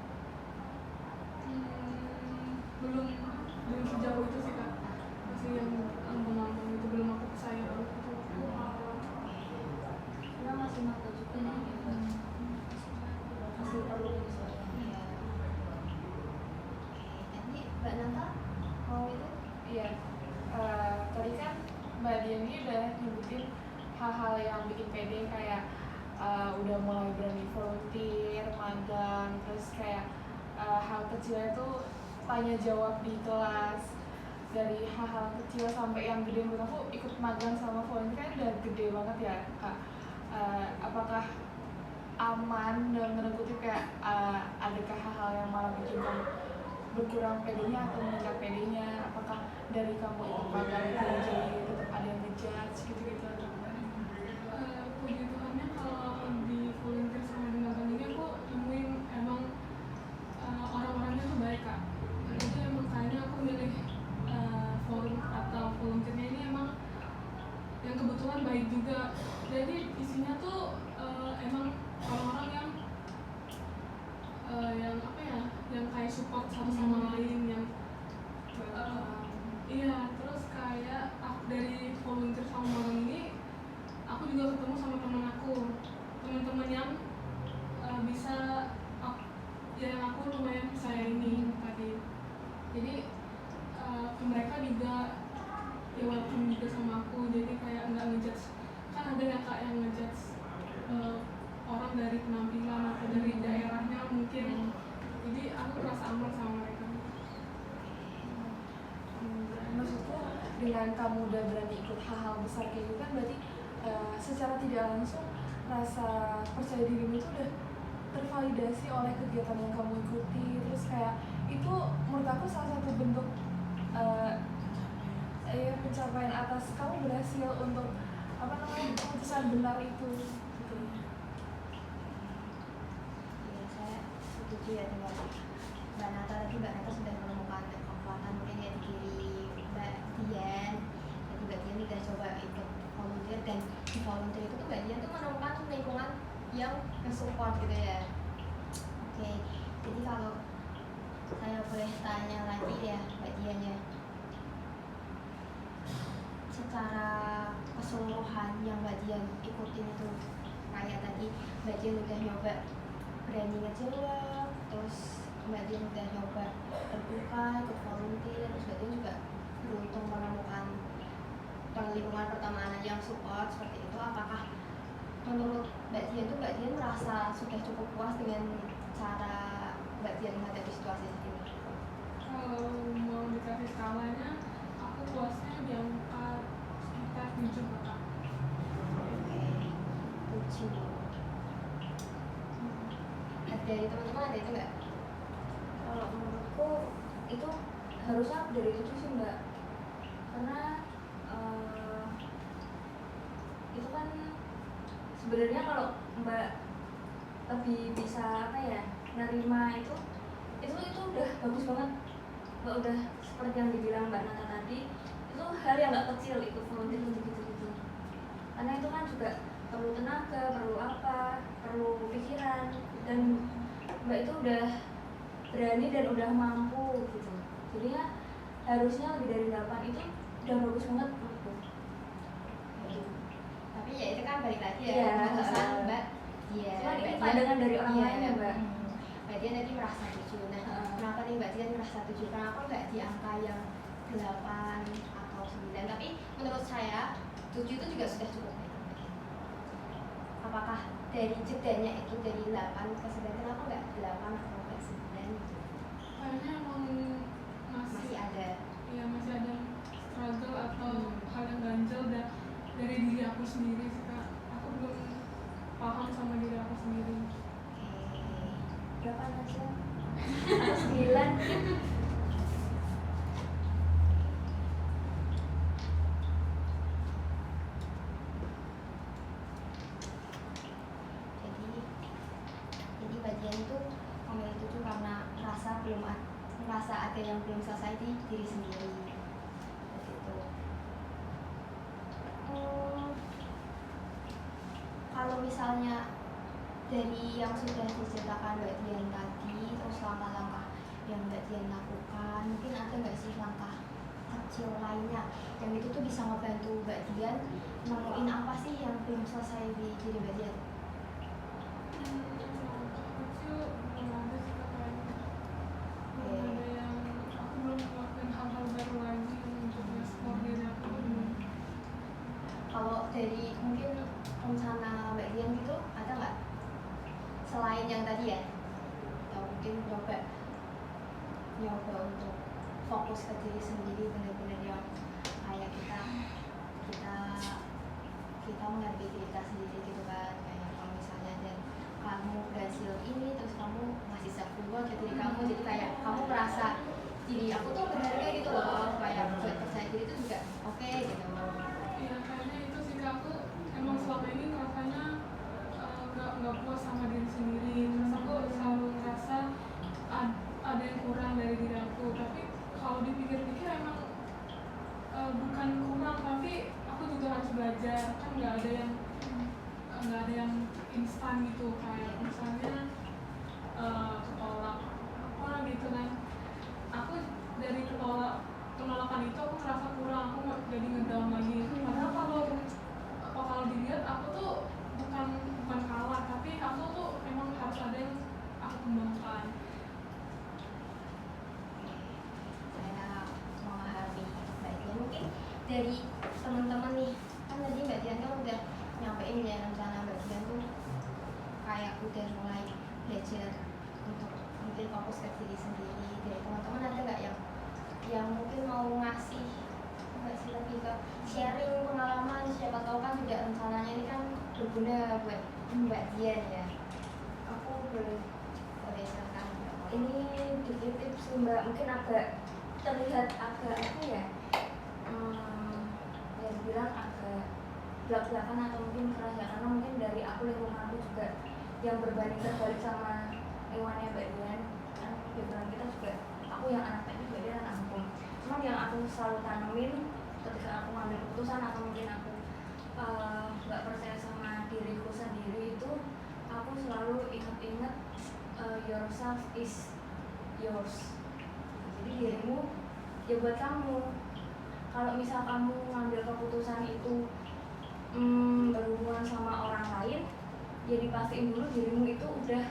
Belum sejauh itu sih kak, masih yang ngomong-ngomong itu belum aku percaya banget gitu. Kita masih mata juga nih, masih perlu diskusi. Iya. Nanti Mbak Nanta mau itu? Iya, tadi kan Mbak Dian ini udah nyebutin hal-hal yang bikin pede, kayak udah mulai berani volunteer, magang, terus kayak hal kecilnya tuh tanya jawab di kelas. Dari hal-hal kecil sampai yang gede, menurut aku ikut magang sama volunteer kan udah gede banget ya kak. Apakah aman dalam tanda kutip, kayak adakah hal-hal yang malah bikin kamu berkurang pedenya atau meningkat pedenya? Apakah dari kamu ikut magang itu jadi tetap ada yang ngejudge gitu-gitu atau gimana? Puji Tuhannya kalau di volunteer sama di magang ini aku nemuin emang orang-orangnya tuh baik kak. Jadi emang kayaknya aku milih forum atau volunteernya ini emang yang kebetulan baik juga. Jadi isinya tuh emang orang-orang yang apa ya, yang kayak support satu sama lain, yang iya. Terus kayak dari volunteer sama magang ini, aku juga ketemu sama teman-teman yang bisa yang aku lumayan percaya ini tadi. Jadi mereka juga ya welcome juga sama aku, jadi kayak nggak ngejudge. Kan ada ya kak yang ngejudge orang dari penampilan atau dari daerahnya mungkin. Jadi aku merasa aman sama mereka. Maksudku dengan kamu udah berani ikut hal-hal besar kayak gitu kan berarti secara tidak langsung rasa percaya dirimu itu udah tervalidasi oleh kegiatan yang kamu ikuti. Terus kayak itu menurut aku salah satu bentuk pencapaian atas kamu berhasil untuk keputusan benar itu gitu. Ya, saya setuju ya dengan Mbak Nata tadi. Mbak Nata sudah menemukan kekuatan mungkin ya di diri Mbak Dian. Jadi Mbak Dian udah coba ikut volunteer, dan di volunteer itu tuh Mbak Dian tuh menemukan lingkungan yang support gitu ya. Oke, jadi kalau saya boleh tanya lagi ya Mbak Dian ya, secara keseluruhan yang Mbak Dian ikutin itu, kayak tadi Mbak Dian udah nyoba berani ngejawab, terus Mbak Dian udah nyoba terbuka, ikut volunteer, terus Mbak Dian juga beruntung menemukan lingkungan pertemanan yang support seperti itu. Apakah menurut Mbak Dian tuh Mbak Dian merasa sudah cukup puas dengan cara Mbak Dian menghadapi situasi ini? Kalau mau dikasih skalanya, aku puasnya di angka sekitar 7 kakak. Oke, 7. Dari teman-teman ada itu nggak? Kalau menurutku itu harusnya dari 7 sih Mbak, karena itu kan sebenarnya kalau Mbak lebih bisa nerima itu udah bagus banget Mbak. Udah seperti yang dibilang Mbak Nata tadi, itu hal yang nggak kecil ikut volunteer gitu, karena itu kan juga perlu tenaga, perlu pikiran, dan Mbak itu udah berani dan udah mampu gitu. Jadinya harusnya lebih dari 8 itu udah bagus banget menurutku. Tapi ya itu kan balik lagi ya, Iya, keputusan Mbak. Iya. Cuman ini pandangan dari orang lain ya Mbak. Mbak Dian tadi merasa 7. Nah, kenapa nih Mbak Dian merasa 7? Kenapa nggak di angka yang 8 atau 9? Tapi menurut saya 7 itu juga sudah cukup. Apakah dari jedanya itu dari 8 ke 9, kenapa nggak 8 atau nggak 9 gitu? Kayaknya emang Masih ada. ya masih ada struggle atau hal yang ganjel dari diri aku sendiri sih kak. Aku belum paham sama diri aku sendiri. Oke. 8 aja atau 9. Jadi Mbak Dian itu memilih 7 karena merasa ada yang belum selesai di diri sendiri. Begitu. Kalau misalnya dari yang sudah diceritakan Mbak Dian tadi, terus langkah-langkah yang Mbak Dian lakukan, mungkin ada nggak sih langkah kecil lainnya yang itu tuh bisa ngebantu Mbak Dian nemuin apa sih yang belum selesai di diri Mbak Dian? Kecil belum ada sih kak kayaknya. Belum ada yang aku belum ngelakuin hal-hal baru lagi untuk nge-explore diri aku. Kalau dari mungkin rencana Mbak Dian gitu ada nggak selain yang tadi ya, atau mungkin nyoba untuk fokus ke diri sendiri, benar-benar yang kayak kita menghargai diri kita sendiri gitu kan. Kayak kalau misalnya dan kamu berhasil ini, terus kamu masih self reward ke diri kamu, jadi kayak kamu merasa diri aku tuh berharga gitu loh, kayak buat percaya diri itu juga oke gitu. Iya kayaknya itu sih kak. Aku emang selama ini rasanya nggak puas sama diri sendiri. Terus aku selalu ngerasa ada yang kurang dari diri aku. Tapi kalau dipikir-pikir emang bukan kurang, tapi aku juga harus belajar. Kan nggak ada yang instan gitu, kayak misalnya ketolak apa gitu kan. Aku dari penolakan itu aku merasa kurang, aku jadi ngedown lagi. Padahal kalau dilihat aku tuh bukan kalah, tapi aku tuh emang harus ada yang aku kembangkan. Saya memahami Mbak Dian. Mungkin dari teman-teman nih, kan tadi Mbak Dian kan udah nyampein ya rencana Mbak Dian tuh kayak udah mulai belajar untuk mungkin fokus ke diri sendiri. Dari teman-teman ada nggak yang mungkin mau ngasih? Mbak silakan. berguna buat Mbak Dian ya. Aku boleh Silakan. ini dikit tips sih Mbak, mungkin agak terlihat agak apa ya, ya dibilang agak belak-belakan atau mungkin keras ya, karena mungkin dari aku lingkungan aku juga yang berbanding terbalik sama lingkungannya Mbak Dian. Kan background kita juga, aku yang anak teknik, Mbak Dian anak hukum. Cuman yang aku selalu tanemin ketika aku ngambil keputusan atau mungkin aku nggak percaya sama diriku sendiri itu, aku selalu inget-inget yourself is yours. Jadi dirimu ya buat kamu. Kalau misal kamu ngambil keputusan itu berhubungan sama orang lain, ya dipastiin dulu dirimu itu udah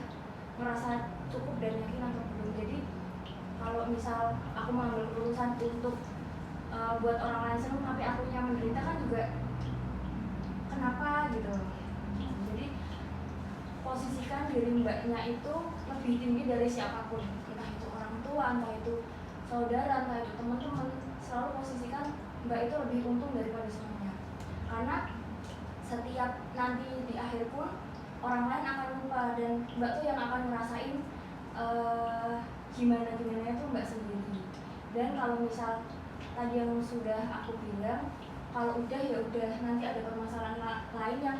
merasa cukup dan yakin atau belum. Jadi kalau misal aku mengambil keputusan untuk buat orang lain senang tapi akunya menderita kan juga kenapa gitu. Jadi posisikan diri mbaknya itu lebih tinggi dari siapapun, entah itu orang tua, entah itu saudara, entah itu teman-teman. Selalu posisikan mbak itu lebih untung daripada semuanya, karena setiap nanti di akhir pun orang lain akan lupa dan mbak tuh yang akan ngerasain gimana itu mbak sendiri. Dan kalau misal tadi yang sudah aku bilang, kalau udah ya udah, nanti ada permasalahan lain yang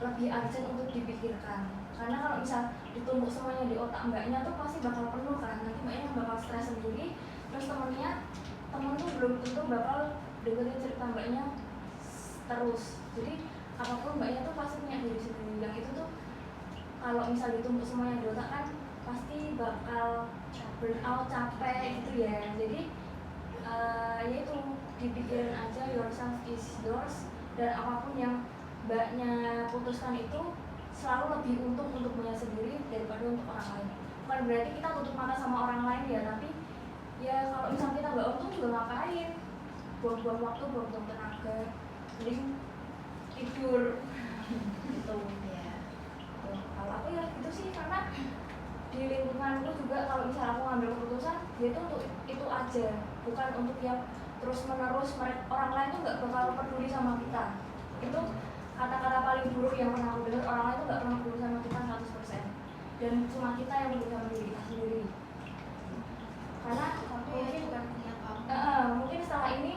lebih urgent untuk dipikirkan. Karena kalau misal ditumpuk semuanya di otak mbaknya tuh pasti bakal penuh kan, nanti mbaknya bakal stres sendiri, terus temen tuh belum tentu bakal dengerin cerita mbaknya terus. Jadi apapun mbaknya tuh pasti punya diri sendiri, yang itu tuh kalau misal ditumpuk semuanya di otak kan pasti bakal burn out, capek gitu ya. Jadi ya itu, dipikirin aja yourself is yours, dan apapun yang mbaknya putuskan itu selalu lebih untung untuk mbaknya sendiri daripada untuk orang lain. Bukan berarti kita tutup mata sama orang lain ya, tapi ya kalau misalnya kita nggak untung juga ngapain, buang-buang waktu, buang-buang tenaga, mending tidur gitu ya. Kalau aku ya gitu sih, karena di lingkunganku juga kalau misalnya aku ngambil keputusan, dia itu untuk itu aja, bukan untuk yang terus menerus. Orang lain tuh nggak bakal peduli sama kita. Itu kata-kata paling buruk yang pernah aku dengar, orang lain tuh nggak pernah peduli sama kita 100%, dan cuma kita yang peduli sama diri kita sendiri. Karena mungkin setelah ini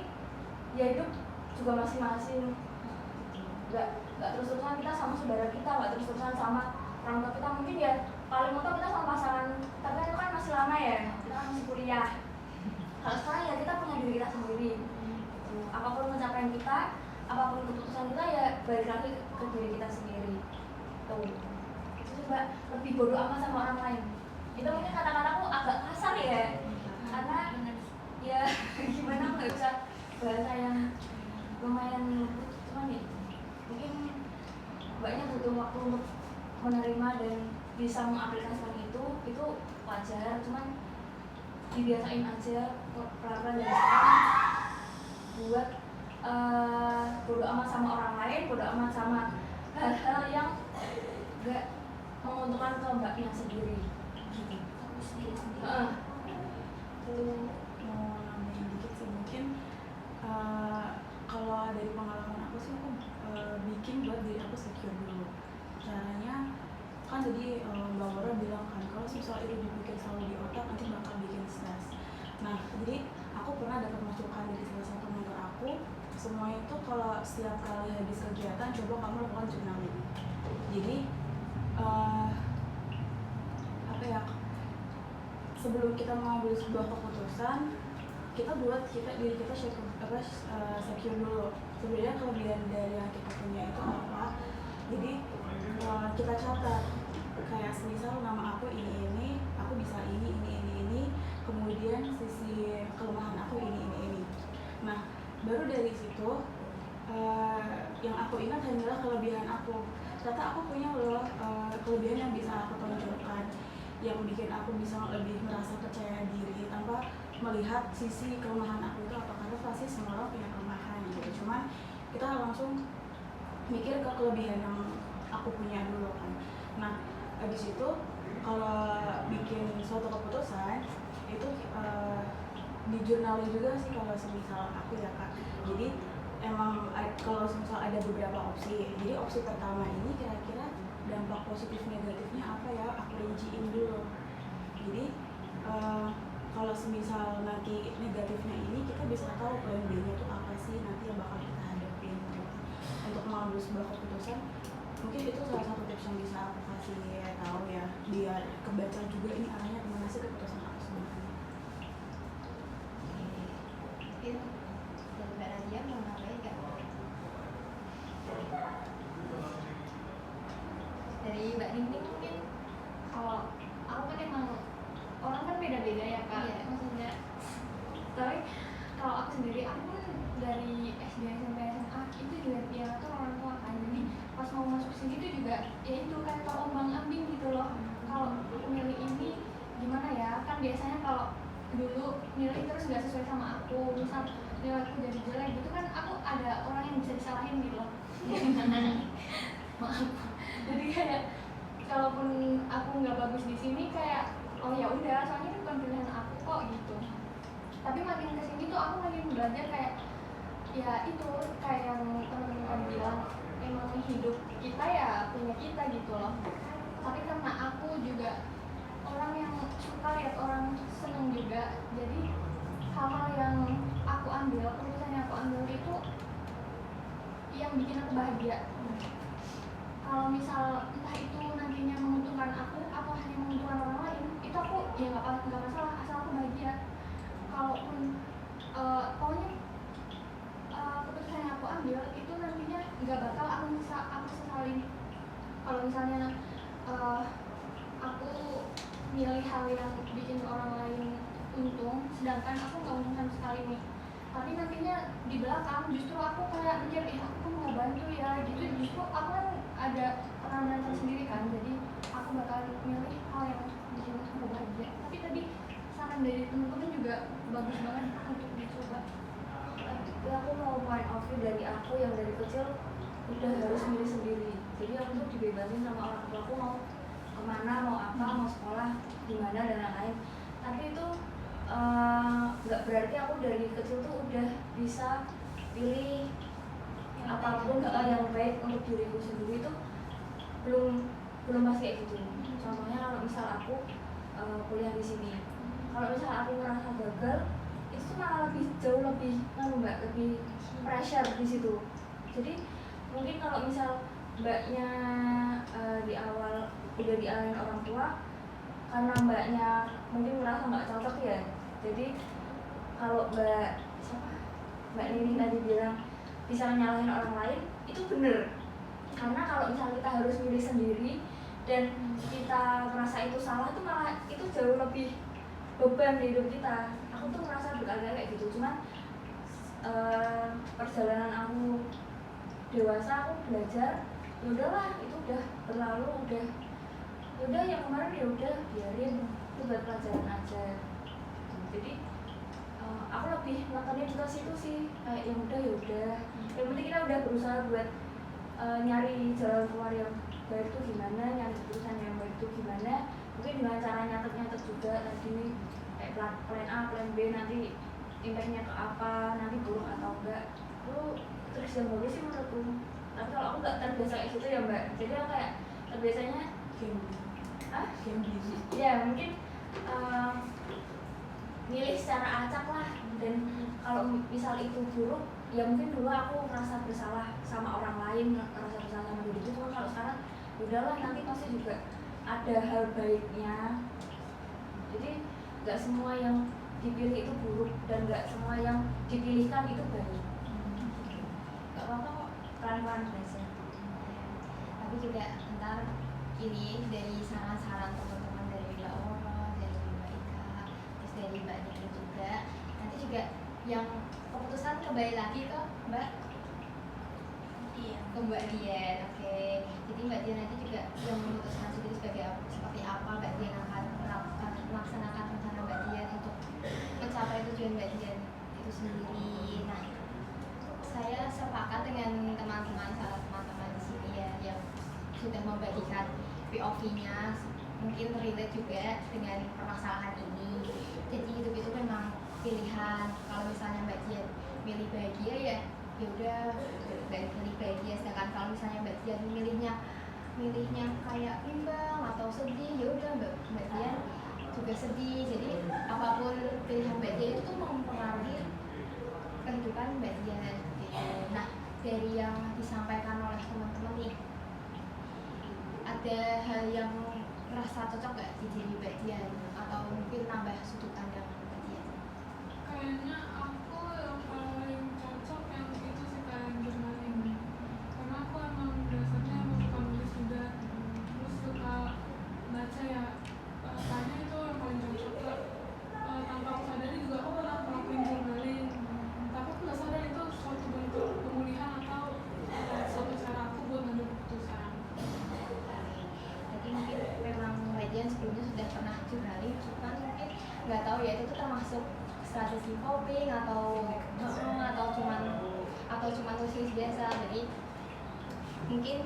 ya hidup juga masing-masing, nggak terus-terusan kita sama saudara kita, nggak terus-terusan sama orang tua kita. Mungkin ya paling mentok kita sama pasangan, tapi itu kan masih lama ya, kita kan masih kuliah. Kalau sekarang ya kita punya diri kita sendiri. Apapun pencapaian kita, apapun keputusan kita, ya balik lagi ke diri kita sendiri. Tuh, itu coba lebih bodoh amat sama orang lain. Itu mungkin kata-kataku agak kasar ya, karena ya gimana nggak bisa bahasa yang lumayan lembut, cuman ya mungkin mbaknya butuh waktu untuk menerima dan bisa mengaplikasikan itu wajar, cuman dibiasain aja pelan-pelan dari sekarang buat bodo amat sama orang lain, bodo amat sama hal-hal yang gak menguntungkan ke mbaknya sendiri gitu. Mau nambahin dikit sih, mungkin kalau dari pengalaman aku sih, aku bikin buat diri aku secure dulu. Caranya kan tadi Mbak Laura bilang kan, kalau misal itu dibikin selalu di otak nanti bakal bikin stres. Nah, jadi aku pernah dapat masukan dari salah satu mentor aku, semuanya itu kalau setiap kali habis kegiatan coba kamu lakukan journaling. Jadi apa ya, sebelum kita mengambil sebuah keputusan, kita buat diri kita secure dulu. Sebenarnya kelebihan dari yang kita punya itu apa? Jadi kita catat, kayak misal nama aku ini, aku bisa ini, kemudian sisi kelemahan aku ini. Nah, baru dari situ yang aku ingat hanyalah kelebihan aku. Ternyata aku punya loh kelebihan yang bisa aku tonjolkan, yang bikin aku bisa lebih merasa percaya diri tanpa melihat sisi kelemahan aku itu apa, karena pasti semua orang punya kelemahan gitu. Cuman kita langsung mikir ke kelebihan yang aku punya dulu kan. Nah, habis itu kalau bikin suatu keputusan itu di jurnal juga sih kalau semisal aku ya Kak. Jadi kalau misal ada beberapa opsi, jadi opsi pertama ini kira-kira dampak positif negatifnya apa ya, aku rinciin dulu. Jadi kalau semisal nanti negatifnya ini, kita bisa tahu plan B-nya tuh apa sih nanti yang bakal kita hadapin untuk mengambil sebuah keputusan. Mungkin itu salah satu tips yang bisa aku kasih tahu ya, biar kebaca juga ini arahnya kemana sih keputusan aku sebenarnya. Mungkin dari Mbak Nadia mau nambahin nggak? Dari Mbak Ningning mungkin? Kalau aku kan emang orang kan beda-beda ya kak, Iya. maksudnya. Tapi kalau aku sendiri, aku pun dari SD, SMP, SMA itu juga diatur orang tua kan. Jadi pas mau masuk sini tuh juga ya itu kan terombang ambing gitu loh. Kalau aku milih ini gimana ya? Kan biasanya kalau dulu milih terus nggak sesuai sama aku, misal nilaiku jadi jelek gitu kan, aku ada orang yang bisa disalahin gitu loh. Maaf. Jadi kayak kalaupun aku nggak bagus di sini kayak oh ya udah, soalnya itu bukan pilihan aku kok gitu. Tapi makin kesini tuh aku makin belajar kayak ya itu kayak yang teman-teman tadi bilang, emang hidup kita ya punya kita gitu loh. Tapi karena aku juga orang yang suka lihat orang seneng juga, jadi hal-hal yang aku ambil, keputusan yang aku ambil itu yang bikin aku bahagia. Kalau misal entah itu nantinya menguntungkan aku atau hanya menguntungkan orang lain, itu aku ya nggak masalah asal aku bahagia. Kalaupun pokoknya keputusan yang aku ambil itu nantinya nggak bakal aku sesalin. Kalau misalnya aku milih hal yang bikin orang lain untung, sedangkan aku nggak untung sama sekali nih, tapi nantinya di belakang justru aku kayak mikir aku mau bantu ya gitu, justru aku kan ada pengalaman tersendiri kan, jadi aku bakal milih hal yang bikin aku bahagia. Tapi tadi saran dari teman-teman juga bagus banget untuk dicoba. Tapi aku mau point of view dari aku yang dari kecil udah harus milih sendiri. Jadi aku tuh dibebasin sama orang tua aku mau kemana, mau apa, mau sekolah gimana dan lain-lain. Tapi itu nggak berarti aku dari kecil tuh udah bisa pilih apapun yang baik untuk diriku sendiri. Itu belum pasti kayak gitu. Contohnya kalau misal aku kuliah di sini, kalau misal aku ngerasa gagal, itu tuh malah jauh lebih lebih pressure di situ. Jadi mungkin kalau misal mbaknya di awal udah diarahin orang tua, karena mbaknya mungkin merasa nggak cocok ya, jadi kalau mbak Nini tadi bilang bisa nyalahin orang lain, itu bener. Karena kalau misal kita harus milih sendiri dan kita merasa itu salah, tuh malah itu jauh lebih beban di hidup kita. Aku tuh merasa berkali-kali kayak gitu. Cuman perjalanan aku dewasa, aku belajar, ya udahlah, itu udah berlalu, udah yang kemarin ya udah biarin, itu buat pelajaran aja. Jadi aku lebih nekenin ke situ sih, kayak yang udah ya udah, yang penting kita udah berusaha buat nyari jalan keluar yang baik itu gimana, nyari keputusan yang baik itu gimana, mungkin dengan cara nyatet juga tadi kayak plan A, plan B, nanti impactnya ke apa, nanti buruk atau enggak, itu trik yang bagus sih menurutku. Tapi kalau aku nggak terbiasa kayak gitu ya mbak, jadi aku kayak terbiasanya ya mungkin milih secara acak lah. Dan kalau misal itu buruk, ya mungkin dulu aku merasa bersalah sama orang lain, merasa bersalah sama diri itu. Cuma kalau sekarang udahlah, nanti pasti juga ada hal baiknya. Jadi nggak semua yang dipilih itu buruk dan nggak semua yang dipilihkan itu baik. Nggak apa-apa kok, pelan-pelan belajar. Tapi juga ntar ini dari saran-saran teman-teman dari Mbak Oro, dari Mbak Ika, terus dari Mbak Nini juga, nanti juga yang keputusan kembali lagi ke Mbak Mbak Dian. Oke. Jadi Mbak Dian nanti juga yang memutuskan sendiri seperti apa Mbak Dian akan melaksanakan rencana Mbak Dian untuk mencapai tujuan Mbak Dian itu sendiri. Nah, saya sepakat dengan teman-teman di sini ya yang sudah membagikan POV-nya, mungkin relate juga dengan permasalahan ini. Jadi hidup itu memang pilihan. Kalau misalnya Mbak Dian milih bahagia, ya ya udah dari bahagia. Sedangkan kalau misalnya Mbak Dian milihnya kayak bimbang atau sedih, ya udah Mbak Dian juga sedih. Jadi apapun pilihan Mbak Dian itu tuh mempengaruhi kehidupan Mbak Dian gitu. Nah, dari yang disampaikan oleh teman-teman nih, ada hal yang merasa cocok gak di diri Mbak Dian atau mungkin nambah sudut pandang Mbak Dian? Kayaknya aku yang paling cocok yang itu sih kayak journaling, karena aku emang dasarnya emang suka nulis juga, terus suka baca ya. Kayaknya itu yang paling cocok lah. Tanpa aku sadari juga aku pernah ngelakuin journaling, tapi aku nggak sadar itu suatu bentuk pemulihan atau suatu cara aku buat ngambil keputusan. Jadi mungkin memang Mbak Dian sebelumnya sudah pernah journaling, cuman mungkin nggak tahu ya itu tuh termasuk strategi coping atau cuman nulis biasa. Jadi mungkin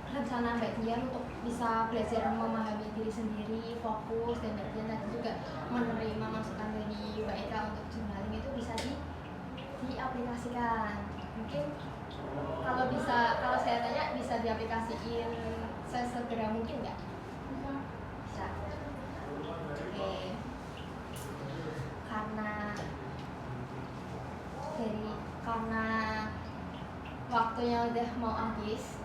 rencana Mbak Dian untuk bisa belajar memahami diri sendiri, fokus, dan Mbak Dian tadi juga menerima masukan dari Mbak Eka untuk journaling itu bisa diaplikasikan. Mungkin kalau saya tanya bisa diaplikasiin sesegera mungkin nggak? Bisa. Oke. Karena waktunya udah mau habis,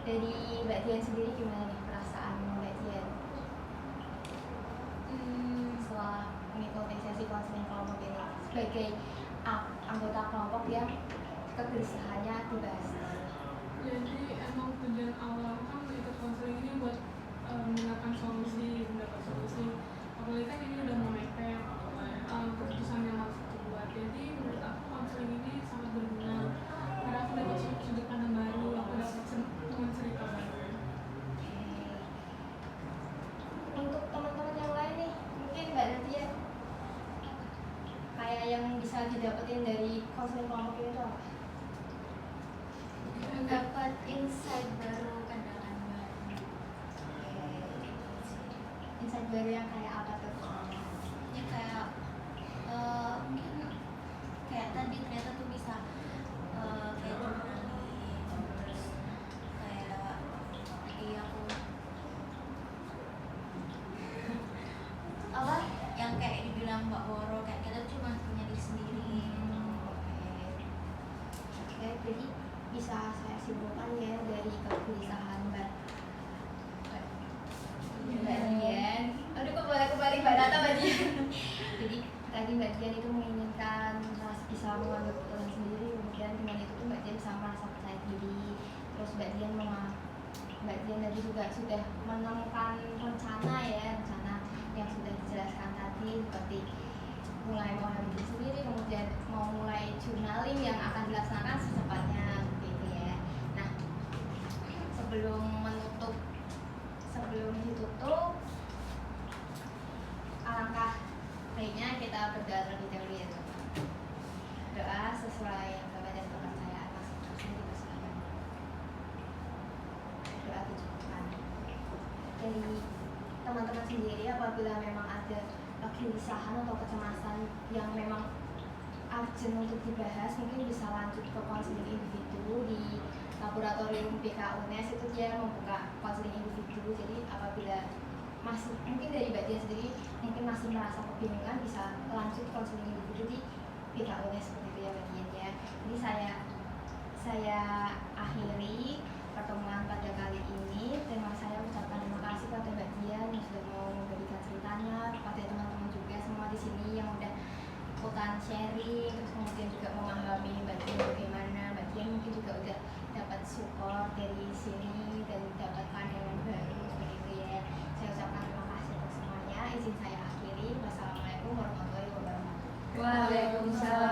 dari Mbak Dian sendiri gimana nih perasaan Mbak Dian setelah mengikuti sesi konseling kelompok ini sebagai anggota kelompok yang kegelisahannya dibahas? Jadi emang tujuan awal kan ikut konseling ini buat mendapat solusi. Apalagi kan ini udah mau mepet keputusan yang harus aku buat. Jadi menurut aku konseling ini sangat berguna karena aku dapat sudut pandang baru, aku dapat teman cerita baru. Untuk teman-teman yang lain nih, mungkin Mbak Nadia kayak yang bisa didapetin dari konseling kelompok ini tuh apa? Dapat insight baru, pandangan baru. Insight baru yang kayak apa tuh? Ya kayak mungkin kayak tadi ternyata tuh bisa kayak journaling, terus kayak aku apa yang kayak dibilang Mbak Woro, kayak kita cuma punya diri sendiri. Oke, jadi bisa saya simpulkan ya dari kegelisahan Mbak Dian. Aduh, kok boleh kembali Mbak Nata Mbak Dian. Jadi tadi Mbak Dian itu menginginkan bisa mengambil keputusan sendiri, kemudian dengan itu tuh Mbak Dian bisa merasa percaya diri. Terus Mbak Dian tadi juga sudah menemukan rencana yang sudah dijelaskan tadi, seperti mulai memahami diri sendiri, kemudian mau mulai journaling yang akan dilaksanakan secepatnya gitu ya. Nah, sebelum ditutup, alangkah baiknya kita berdoa terlebih dahulu ya teman. Doa sesuai agama dan kepercayaan masing-masing dipersilakan. Doa tujuan dari teman-teman sendiri, apabila memang ada kegelisahan atau kecemasan yang memang urgent untuk dibahas, mungkin bisa lanjut ke konseling individu di laboratorium BK UNES. Itu dia membuka konseling individu. Jadi apabila masih mungkin dari Mbak Dian sendiri mungkin masih merasa kebingungan, bisa lanjut konseling individu di BK UNES seperti itu ya Mbak Dian ya. Jadi saya akhiri pertemuan pada kali ini. Saya ucapkan terima kasih pada Mbak Dian yang sudah mau memberikan ceritanya, kepada teman-teman juga semua di sini yang udah ikutan sharing, terus kemudian juga memahami Mbak Dian bagaimana. Mbak Dian mungkin juga udah dapat support dari sini dan dapat pandangan baru seperti itu ya. Saya ucapkan terima kasih untuk semuanya. Izin saya akhiri. Wassalamualaikum warahmatullahi wabarakatuh. Waalaikumsalam.